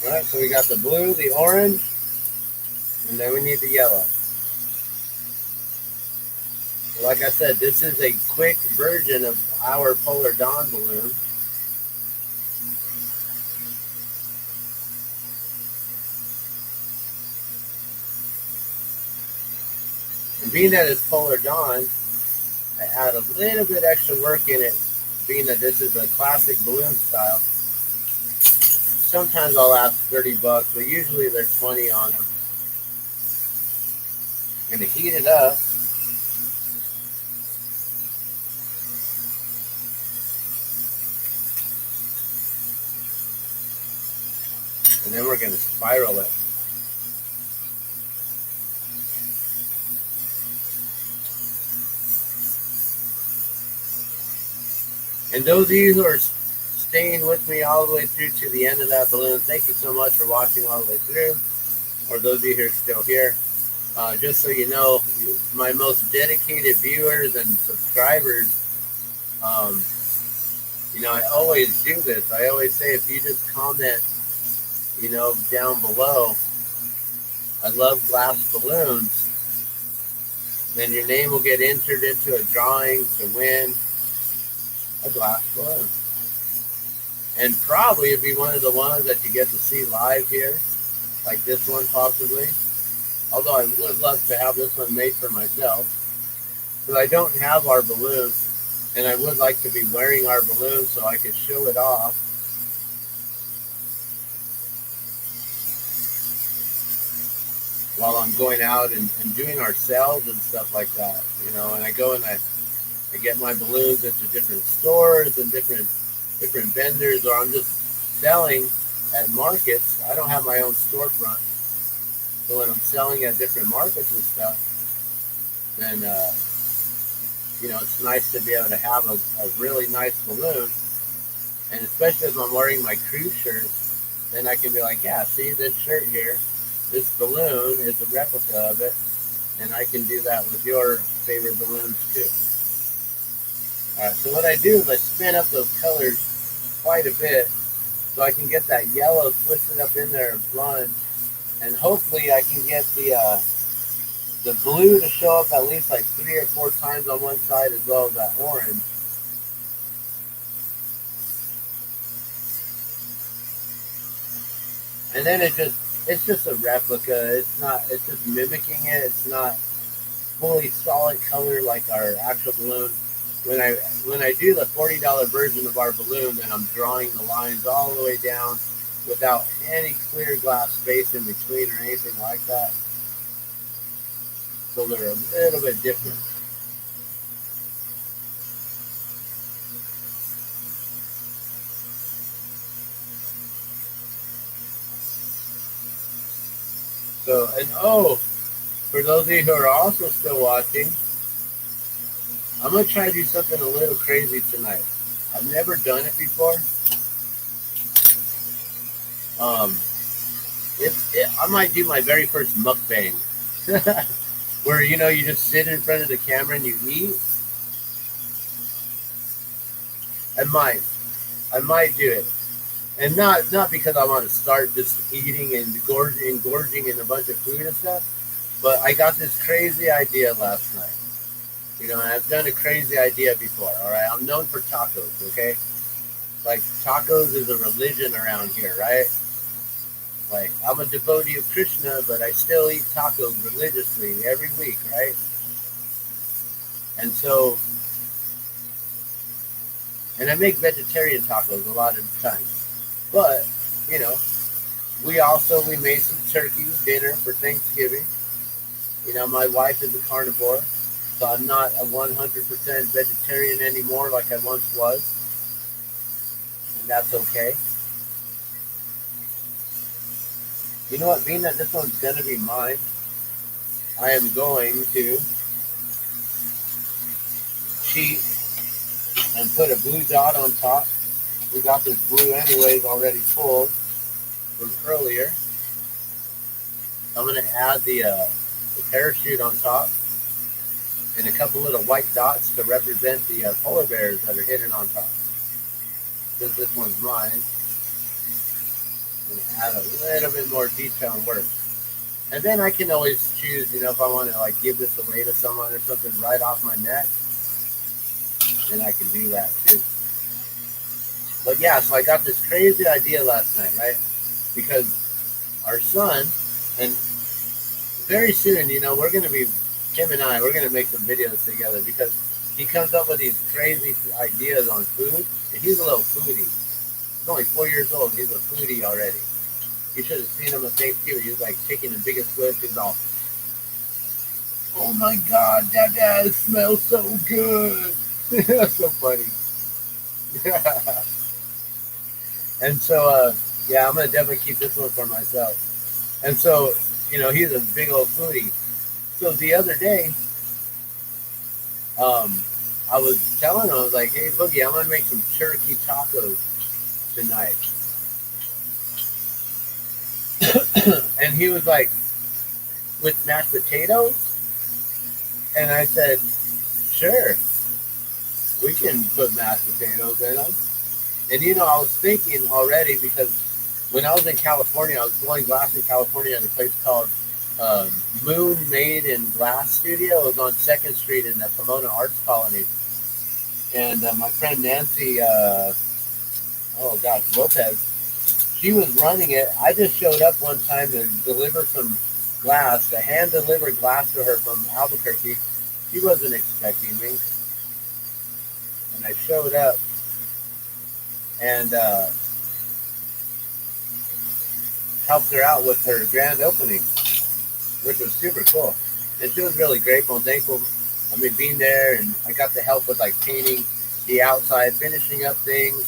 All right, so we got the blue, the orange, and then we need the yellow. So like I said, this is a quick version of our Polar Dawn balloon. And being that it's Polar Dawn, I add a little bit extra work in it, being that this is a classic balloon style. Sometimes I'll ask 30 bucks, but usually they're 20 on them. I'm going to heat it up. And then we're going to spiral it. And those of you who are staying with me all the way through to the end of that balloon, thank you so much for watching all the way through. Or those of you who are still here, Just so you know, my most dedicated viewers and subscribers, um, I always do this. I always say if you just comment, down below, I love glass balloons, then your name will get entered into a drawing to win a glass balloon. And probably it'd be one of the ones that you get to see live here, like this one possibly. Although I would love to have this one made for myself, because I don't have our balloon, and I would like to be wearing our balloon so I could show it off. While I'm going out and doing our sales and stuff like that, and I go and I get my balloons at the different stores and different vendors, or I'm just selling at markets. I don't have my own storefront, so when I'm selling at different markets and stuff, then it's nice to be able to have a really nice balloon, and especially if I'm wearing my cruise shirt, then I can be like, yeah, see this shirt here, this balloon is a replica of it, and I can do that with your favorite balloons too. Alright, so what I do is I spin up those colors quite a bit so I can get that yellow twisted up in there and blonde, and hopefully I can get the blue to show up at least like 3 or 4 times on one side, as well as that orange. And then it's just a replica. It's just mimicking it. It's not fully solid color like our actual balloon. When I do the $40 version of our balloon, then I'm drawing the lines all the way down without any clear glass space in between or anything like that. So they're a little bit different. So, and for those of you who are also still watching, I'm going to try to do something a little crazy tonight. I've never done it before. I might do my very first mukbang. Where, you just sit in front of the camera and you eat. I might do it. And not because I want to start just eating and gorging in a bunch of food and stuff, but I got this crazy idea last night. And I've done a crazy idea before, all right? I'm known for tacos, okay? Like, tacos is a religion around here, right? Like, I'm a devotee of Krishna, but I still eat tacos religiously every week, right? And so, and I make vegetarian tacos a lot of the time. But, we made some turkey dinner for Thanksgiving. My wife is a carnivore, so I'm not a 100% vegetarian anymore like I once was. And that's okay. You know what? Being that this one's going to be mine, I am going to cheat and put a blue dot on top. We got this blue anyways already pulled from earlier. I'm going to add the parachute on top and a couple little white dots to represent the polar bears that are hidden on top. Since this one's mine, I'm going to add a little bit more detail and work. And then I can always choose, if I want to like give this away to someone or something right off my neck, then I can do that too. But yeah, so I got this crazy idea last night, right? Because our son, and very soon, we're going to be, him and I, we're going to make some videos together because he comes up with these crazy ideas on food, and he's a little foodie. He's only 4 years old, and he's a foodie already. You should have seen him at Thanksgiving. He was like taking the biggest whiff. He's all, oh my God, Dad, it smells so good. That's so funny. And so, yeah, I'm going to definitely keep this one for myself. And so, he's a big old foodie. So the other day, I was telling him, I was like, hey, Boogie, I'm going to make some turkey tacos tonight. And he was like, with mashed potatoes? And I said, sure, we can put mashed potatoes in them. And you know, I was thinking already because when I was in California, I was blowing glass in California at a place called Moon Made in Glass Studio. It was on 2nd Street in the Pomona Arts Colony. And my friend Nancy, Lopez, she was running it. I just showed up one time to deliver some glass, to hand deliver glass to her from Albuquerque. She wasn't expecting me. And I showed up and helped her out with her grand opening, which was super cool. And she was really grateful and thankful. I mean, being there, and I got to help with like painting the outside, finishing up things,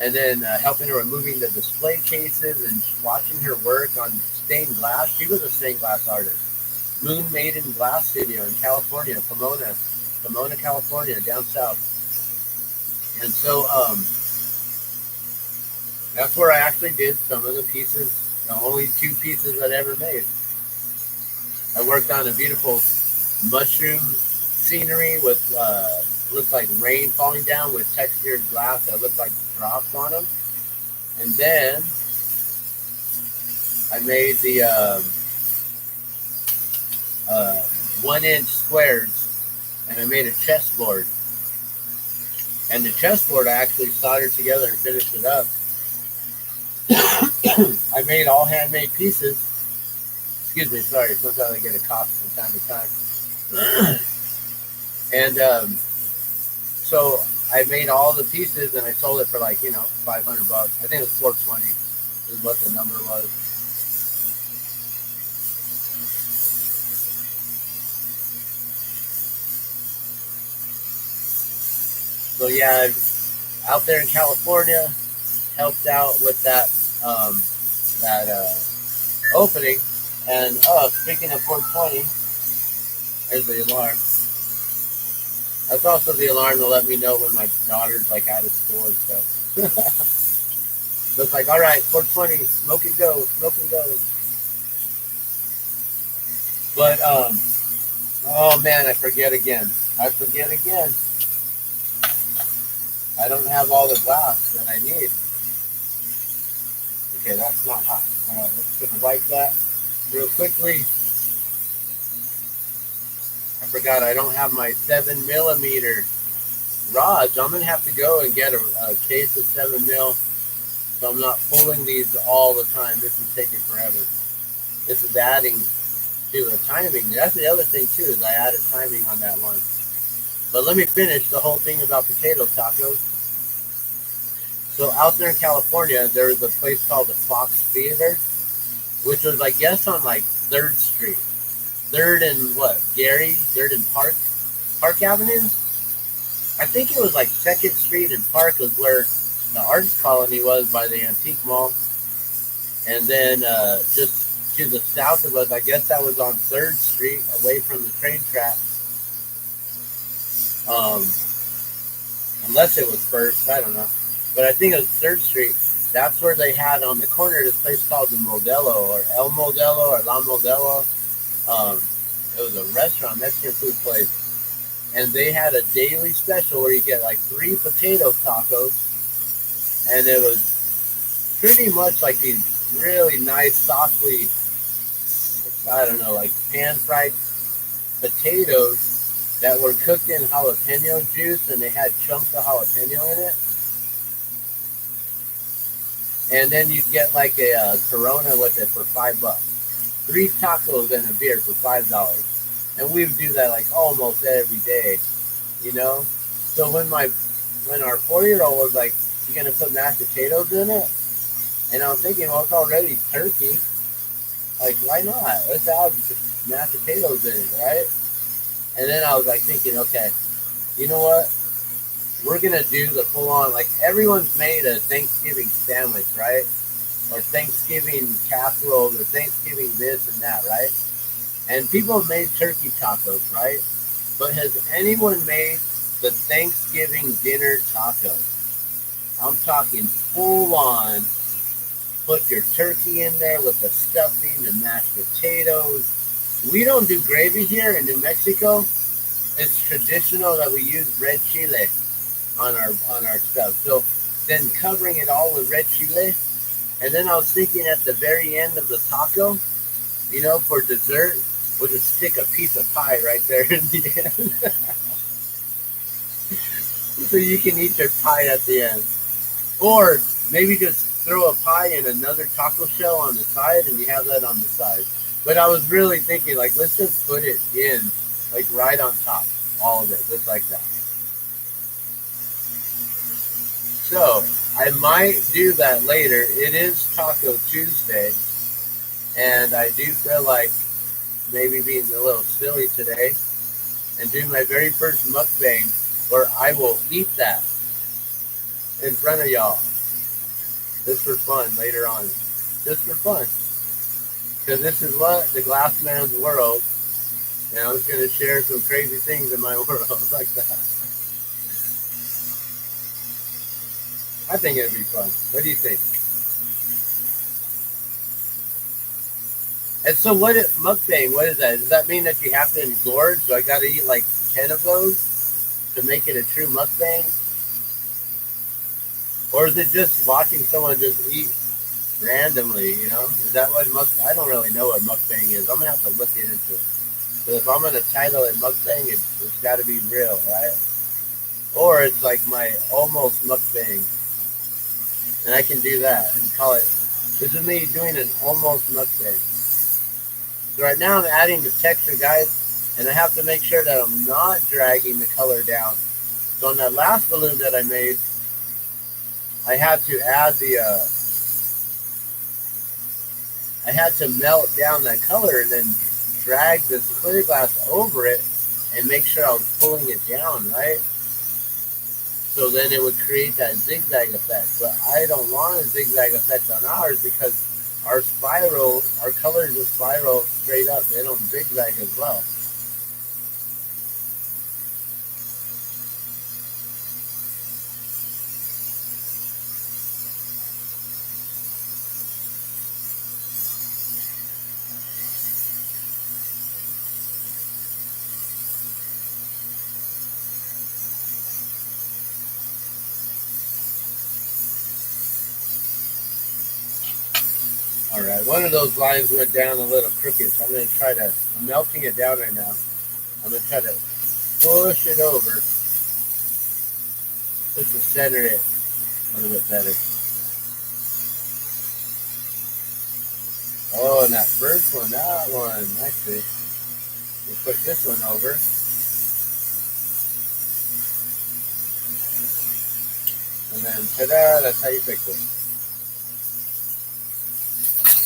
and then helping her removing the display cases and watching her work on stained glass. She was a stained glass artist. Moon Made in Glass Studio in California, Pomona, California, down south. And so that's where I actually did some of the pieces, the only 2 pieces I'd ever made. I worked on a beautiful mushroom scenery with looked like rain falling down with textured glass that looked like drops on them. And then I made the 1-inch squares, and I made a chessboard. And the chessboard I actually soldered together and finished it up. I made all handmade pieces. Excuse me, sorry. Sometimes I get a cough from time to time. And so I made all the pieces and I sold it for like, $500. I think it was $420 is what the number was. So yeah, out there in California, helped out with that opening. And speaking of 420, there's the alarm. That's also the alarm to let me know when my daughter's like out of school and stuff. So it's like, all right, 420, smoke and go, smoke and go. But oh man, I forget again. I don't have all the glass that I need. Okay, that's not hot. All right, let's just wipe that real quickly. I forgot I don't have my 7mm rods. I'm gonna have to go and get a case of 7mm, so I'm not pulling these all the time. This is taking forever. This is adding to the timing. That's the other thing too, is I added timing on that one. But let me finish the whole thing about potato tacos. So out there in California, there was a place called the Fox Theater, which was, I guess, on like 3rd Street. 3rd and what? Gary? 3rd and Park Avenue? I think it was like 2nd Street and Park was where the Arts Colony was by the Antique Mall. And then just to the south of us, I guess that was on 3rd Street, away from the train track. Unless it was 1st, I don't know. But I think it was 3rd Street. That's where they had on the corner this place called the Modelo, or El Modelo, or La Modelo. It was a restaurant, Mexican food place. And they had a daily special where you get like 3 potato tacos. And it was pretty much like these really nice, softly, I don't know, like pan-fried potatoes that were cooked in jalapeno juice, and they had chunks of jalapeno in it. And then you get like a Corona with it for $5. 3 tacos and a beer for $5. And we would do that like almost every day, So when our 4-year-old was like, "You gonna put mashed potatoes in it?" And I was thinking, well, it's already turkey. Like, why not? Let's add mashed potatoes in it, right? And then I was like thinking, okay, you know what? We're going to do the full-on, like, everyone's made a Thanksgiving sandwich, right? Or Thanksgiving casserole, or Thanksgiving this and that, right? And people have made turkey tacos, right? But has anyone made the Thanksgiving dinner taco? I'm talking full-on, put your turkey in there with the stuffing, the mashed potatoes, We don't do gravy here in New Mexico. It's traditional that we use red chile on our stuff. So then covering it all with red chile, and then I was thinking at the very end of the taco, for dessert, we'll just stick a piece of pie right there in the end, so you can eat your pie at the end, or maybe just throw a pie in another taco shell on the side, and you have that on the side. But I was really thinking, like, let's just put it in, like, right on top, all of it, just like that. So I might do that later. It is Taco Tuesday, and I do feel like maybe being a little silly today and doing my very first mukbang where I will eat that in front of y'all. Just for fun later on. Just for fun. Because this is what? The Glass Man's world. And I'm just going to share some crazy things in my world like that. I think it'd be fun. What do you think? And so mukbang, what is that? Does that mean that you have to engorge? So I got to eat like 10 of those to make it a true mukbang? Or is it just watching someone just eat randomly, Is that what I don't really know what mukbang is. I'm going to have to look into it. So if I'm going to title it mukbang, it's got to be real, right? Or it's like my almost mukbang. And I can do that and call it, this is me doing an almost mukbang. So right now I'm adding the texture, guys, and I have to make sure that I'm not dragging the color down. So on that last balloon that I made, I had to add I had to melt down that color and then drag this clear glass over it and make sure I was pulling it down, right? So then it would create that zigzag effect. But I don't want a zigzag effect on ours because our colors just spiral straight up. They don't zigzag as well. All right, one of those lines went down a little crooked, so I'm melting it down right now. I'm going to try to push it over just to center it a little bit better. Oh, and that first one, I see. We'll put this one over. And then, ta-da, that's how you fix it.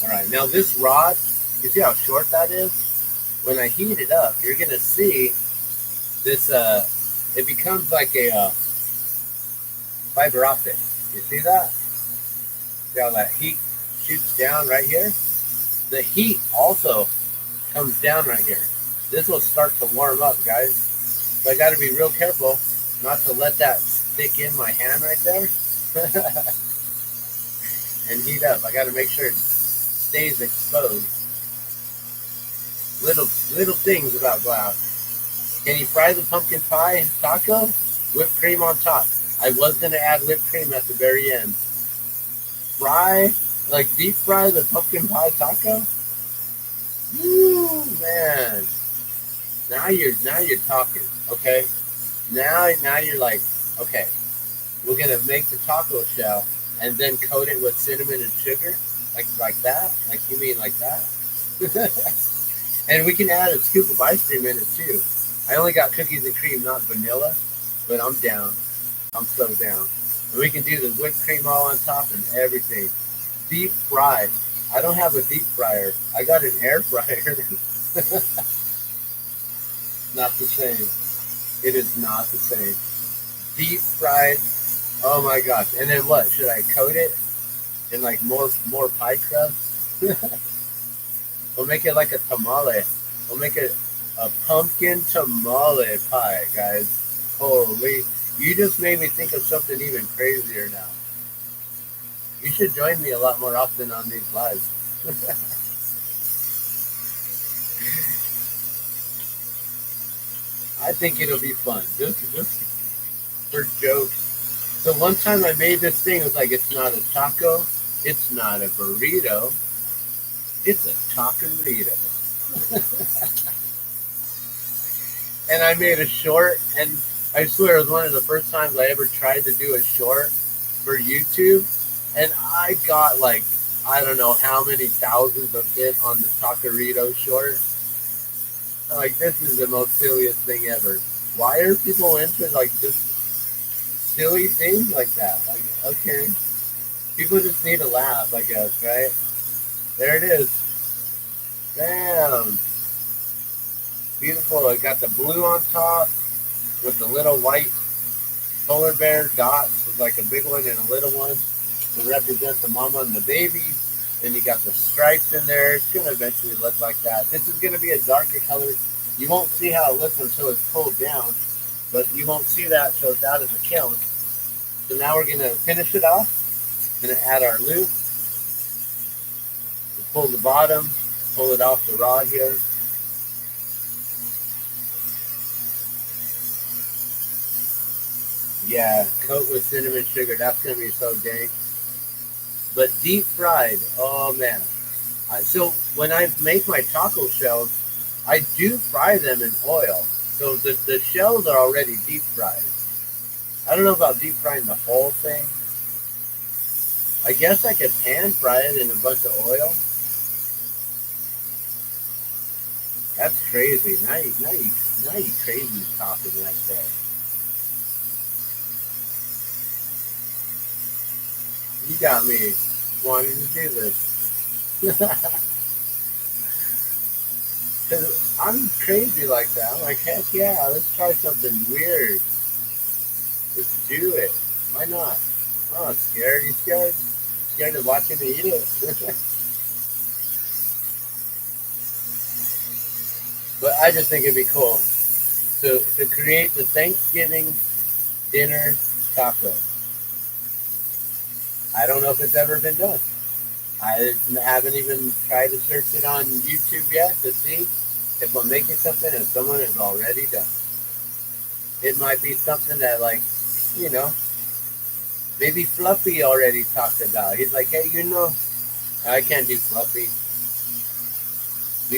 All right, now this rod, you see how short that is? When I heat it up, you're going to see this, it becomes like a fiber optic. You see that? See how that heat shoots down right here? The heat also comes down right here. This will start to warm up, guys. So I got to be real careful not to let that stick in my hand right there and heat up. I got to make sure it stays exposed. Little things about glass. Can you fry the pumpkin pie taco? Whipped cream on top. I was going to add whipped cream at the very end. Deep fry the pumpkin pie taco? Woo, man. Now you're talking, okay? Now you're like, okay, we're going to make the taco shell and then coat it with cinnamon and sugar? Like that? Like you mean like that? And we can add a scoop of ice cream in it too. I only got cookies and cream, not vanilla, but I'm down. I'm so down. And we can do the whipped cream all on top and everything. Deep fried. I don't have a deep fryer. I got an air fryer. Not the same. It is not the same. Deep fried. Oh my gosh. And then what? Should I coat it in like more pie crust? We'll make it like a tamale. We'll make it a pumpkin tamale pie, guys. Holy. You just made me think of something even crazier now. You should join me a lot more often on these lives. I think it'll be fun. Just for jokes. So one time I made this thing. It was like, it's not a taco. It's not a burrito. It's a taco-rito. And I made a short, and I swear it was one of the first times I ever tried to do a short for YouTube, and I got like, I don't know how many thousands of hits on the Taquerito short. Like, this is the most silliest thing ever. Why are people into like just silly things like that? Like, okay, people just need to laugh, I guess, right? There it is. Bam. Beautiful. I got the blue on top with the little white polar bear dots, like a big one and a little one to represent the mama and the baby. Then you got the stripes in there. It's going to eventually look like that. This is going to be a darker color. You won't see how it looks until it's pulled down, but you won't see that until it's out of the kiln. So now we're going to finish it off. Going to add our loop. We'll pull the bottom, pull it off the rod here. Yeah, coat with cinnamon sugar. That's going to be so dank. But deep fried, oh man. So when I make my taco shells, I do fry them in oil. So the shells are already deep fried. I don't know about deep frying the whole thing. I guess I could pan fry it in a bunch of oil. That's crazy. Now you crazy talking right there. You got me wanting to do this. Because I'm crazy like that. I'm like, heck yeah, let's try something weird. Let's do it. Why not? I'm not scared. You scared? Scared of watching me eat it? But I just think it'd be cool to create the Thanksgiving dinner taco. I don't know if it's ever been done. I haven't even tried to search it on YouTube yet to see if I'm making something that someone has already done. It might be something that, like, you know, maybe Fluffy already talked about. He's like, hey, I can't do Fluffy. Do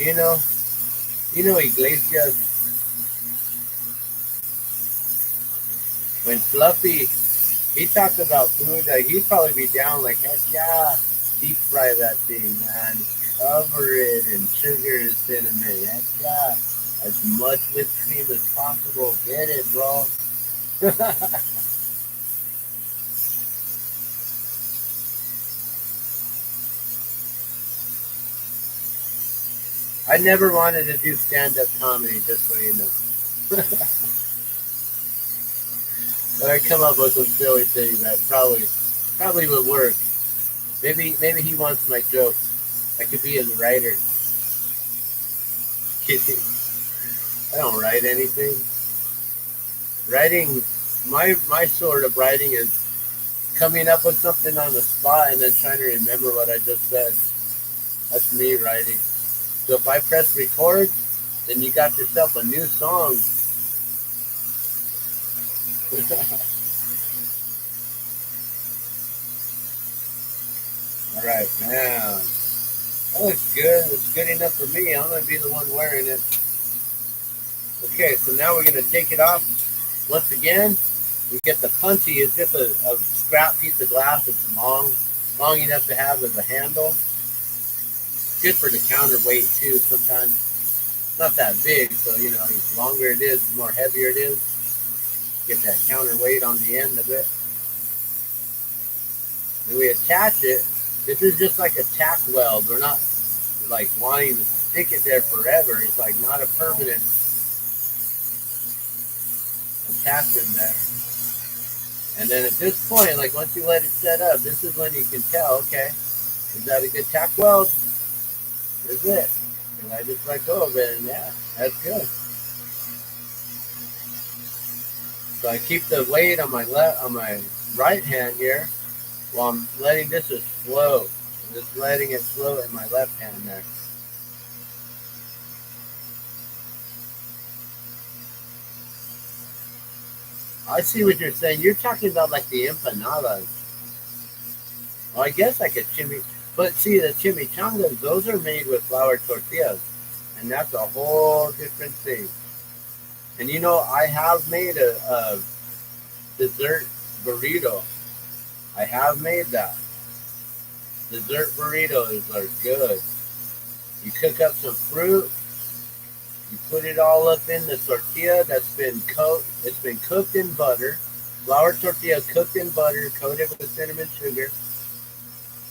Iglesias, when Fluffy, he talked about food, like, he'd probably be down like, heck yeah, deep fry that thing, man. Cover it in sugar and cinnamon. Heck yeah. As much whipped cream as possible. Get it, bro. I never wanted to do stand-up comedy, just so you know. But I come up with some silly things that probably would work. Maybe he wants my jokes. I could be his writer. Kidding. I don't write anything. Writing, my sort of writing is coming up with something on the spot and then trying to remember what I just said. That's me writing. So if I press record, then you got yourself a new song. All right, now that looks good. It's good enough for me. I'm gonna be the one wearing it. Okay, so now we're gonna take it off. Once again, we get the punchy. It's just a scrap piece of glass. It's long enough to have as a handle. Good for the counterweight too. Sometimes it's not that big, so the longer it is, the more heavier it is. Get that counterweight on the end of it. And we attach it. This is just like a tack weld. We're not like wanting to stick it there forever. It's like not a permanent attachment there. And then at this point, like once you let it set up, this is when you can tell, okay, is that a good tack weld? Is it? And I just let go of it, and yeah, that's good. So I keep the weight on my right hand here, while I'm letting this just float. I'm just letting it float in my left hand there. I see what you're saying. You're talking about like the empanadas. Well, I guess like a but see the chimichangas, those are made with flour tortillas, and that's a whole different thing. And you know, I have made a dessert burrito. I have made that. Dessert burritos are good. You cook up some fruit, you put it all up in the tortilla that's been cooked. It's been cooked in butter. Flour tortilla cooked in butter, coated with cinnamon sugar,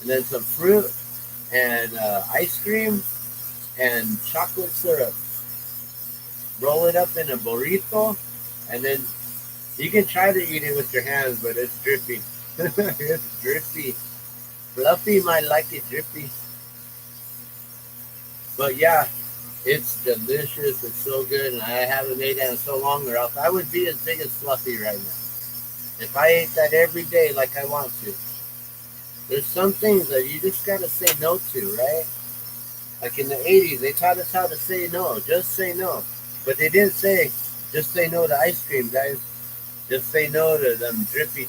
and then some fruit and ice cream and chocolate syrup. Roll it up in a burrito, and then you can try to eat it with your hands, but it's drippy. It's drippy. Fluffy might like it drippy. But yeah, it's delicious. It's so good, and I haven't made that in so long, or else I would be as big as Fluffy right now. If I ate that every day like I want to. There's some things that you just gotta say no to, right? Like in the 80s, they taught us how to say no. Just say no. But they didn't say, just say no to ice cream, guys. Just say no to them drippy,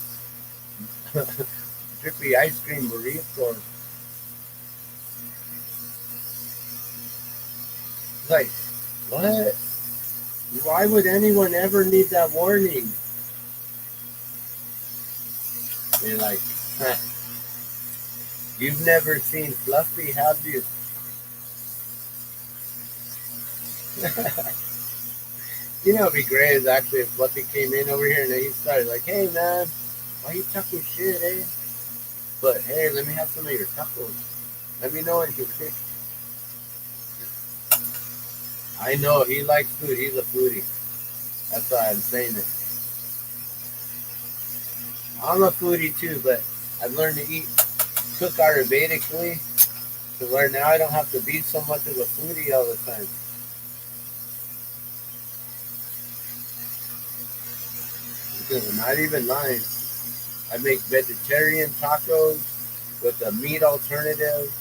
drippy ice cream burritos. It's like, what? Why would anyone ever need that warning? They're like, huh, you've never seen Fluffy, have you? You know, it'd be great is actually if Fluffy came in over here and he started like, hey man, why you talking shit, eh? But hey, let me have some of your tacos. Let me know when you pick. I know he likes food. He's a foodie. That's why I'm saying it. I'm a foodie too, but I've learned to cook Ayurvedically to where now I don't have to be so much of a foodie all the time. Because I'm not even lying. I make vegetarian tacos with a meat alternative.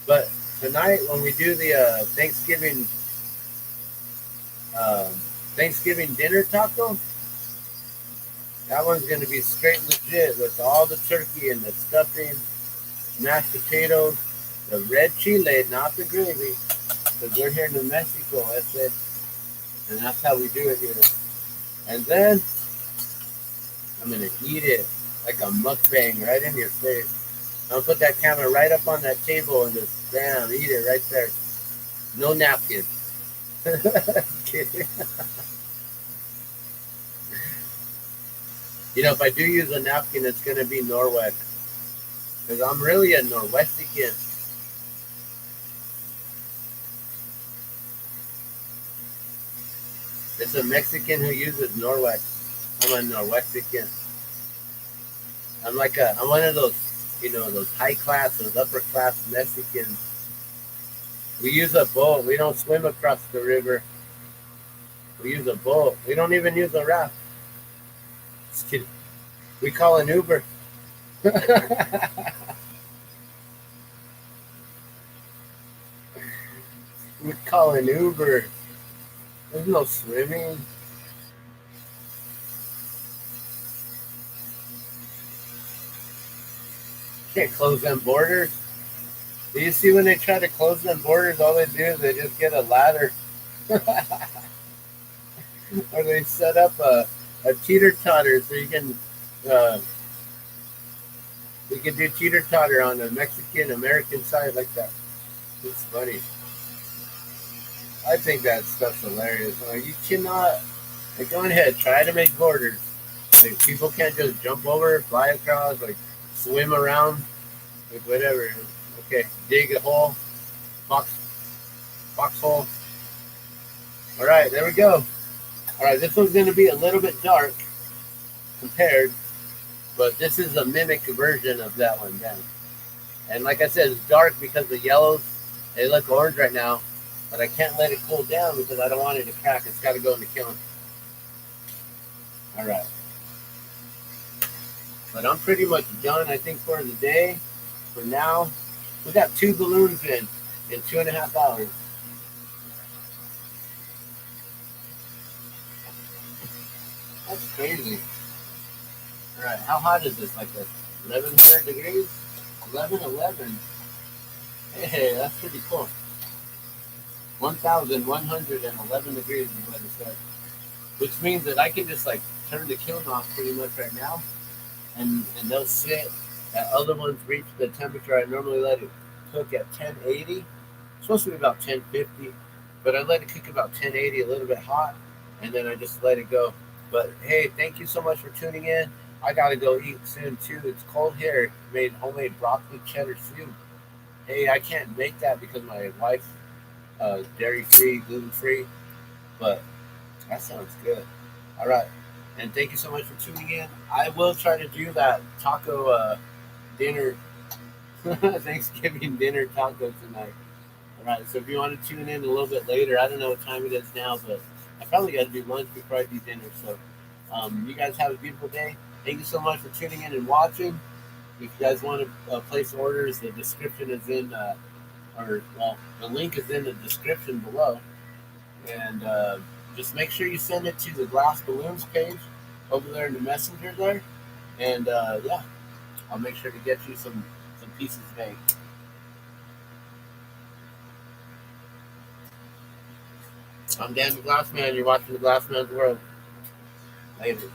But tonight when we do the um, Thanksgiving dinner taco, that one's gonna be straight legit with all the turkey and the stuffing, mashed potatoes, the red chile, not the gravy, because we're here in New Mexico, that's it, and that's how we do it here. And then I'm gonna eat it like a mukbang right in your face. I'm gonna put that camera right up on that table and just bam, eat it right there. No napkin. Kidding. You know, if I do use a napkin, it's gonna be Norwex, because I'm really a Norwexican. It's a Mexican who uses Norwex. I'm a Norwexican. I'm one of those, you know, those high class, those upper class Mexicans. We use a boat. We don't swim across the river. We use a boat. We don't even use a raft. Just kidding. We call an Uber. We call an Uber. There's no swimming. Can't close them borders. Do you see when they try to close them borders, all they do is they just get a ladder. Or they set up a teeter totter so uh, you can do teeter totter on the Mexican American side like that. It's funny. I think that stuff's hilarious. You cannot, like, go ahead, try to make borders. Like, people can't just jump over, fly across, like swim around, like whatever. Okay, dig a hole, box, hole. All right, there we go. All right, this one's going to be a little bit dark compared, but this is a mimic version of that one down. And like I said, it's dark because the yellows, they look orange right now, but I can't let it cool down because I don't want it to crack. It's got to go in the kiln. All right. But I'm pretty much done, I think, for the day. For now, we got 2 balloons in 2.5 hours. That's crazy. All right, how hot is this? Like 1,100 degrees? 1111. Hey, that's pretty cool. 1,111 degrees is what it says. Which means that I can just like turn the kiln off pretty much right now, and they'll sit. That other ones reach the temperature I normally let it cook at 1080. It's supposed to be about 1050, but I let it cook about 1080, a little bit hot, and then I just let it go. But hey, thank you so much for tuning in. I gotta go eat soon too. It's cold here. Made homemade broccoli cheddar soup. Hey, I can't make that because my wife's dairy free, gluten free, but that sounds good. All right. And thank you so much for tuning in. I will try to do that taco dinner, Thanksgiving dinner taco tonight. All right. So if you want to tune in a little bit later, I don't know what time it is now, but I probably got to do lunch before I do dinner. So you guys have a beautiful day. Thank you so much for tuning in and watching. If you guys want to place orders, the description is in, the link is in the description below. And just make sure you send it to the Glass Balloons page over there in the messenger there. And yeah, I'll make sure to get you some pieces made. I'm Dan the Glass Man. You're watching the Glass Man's World. Later.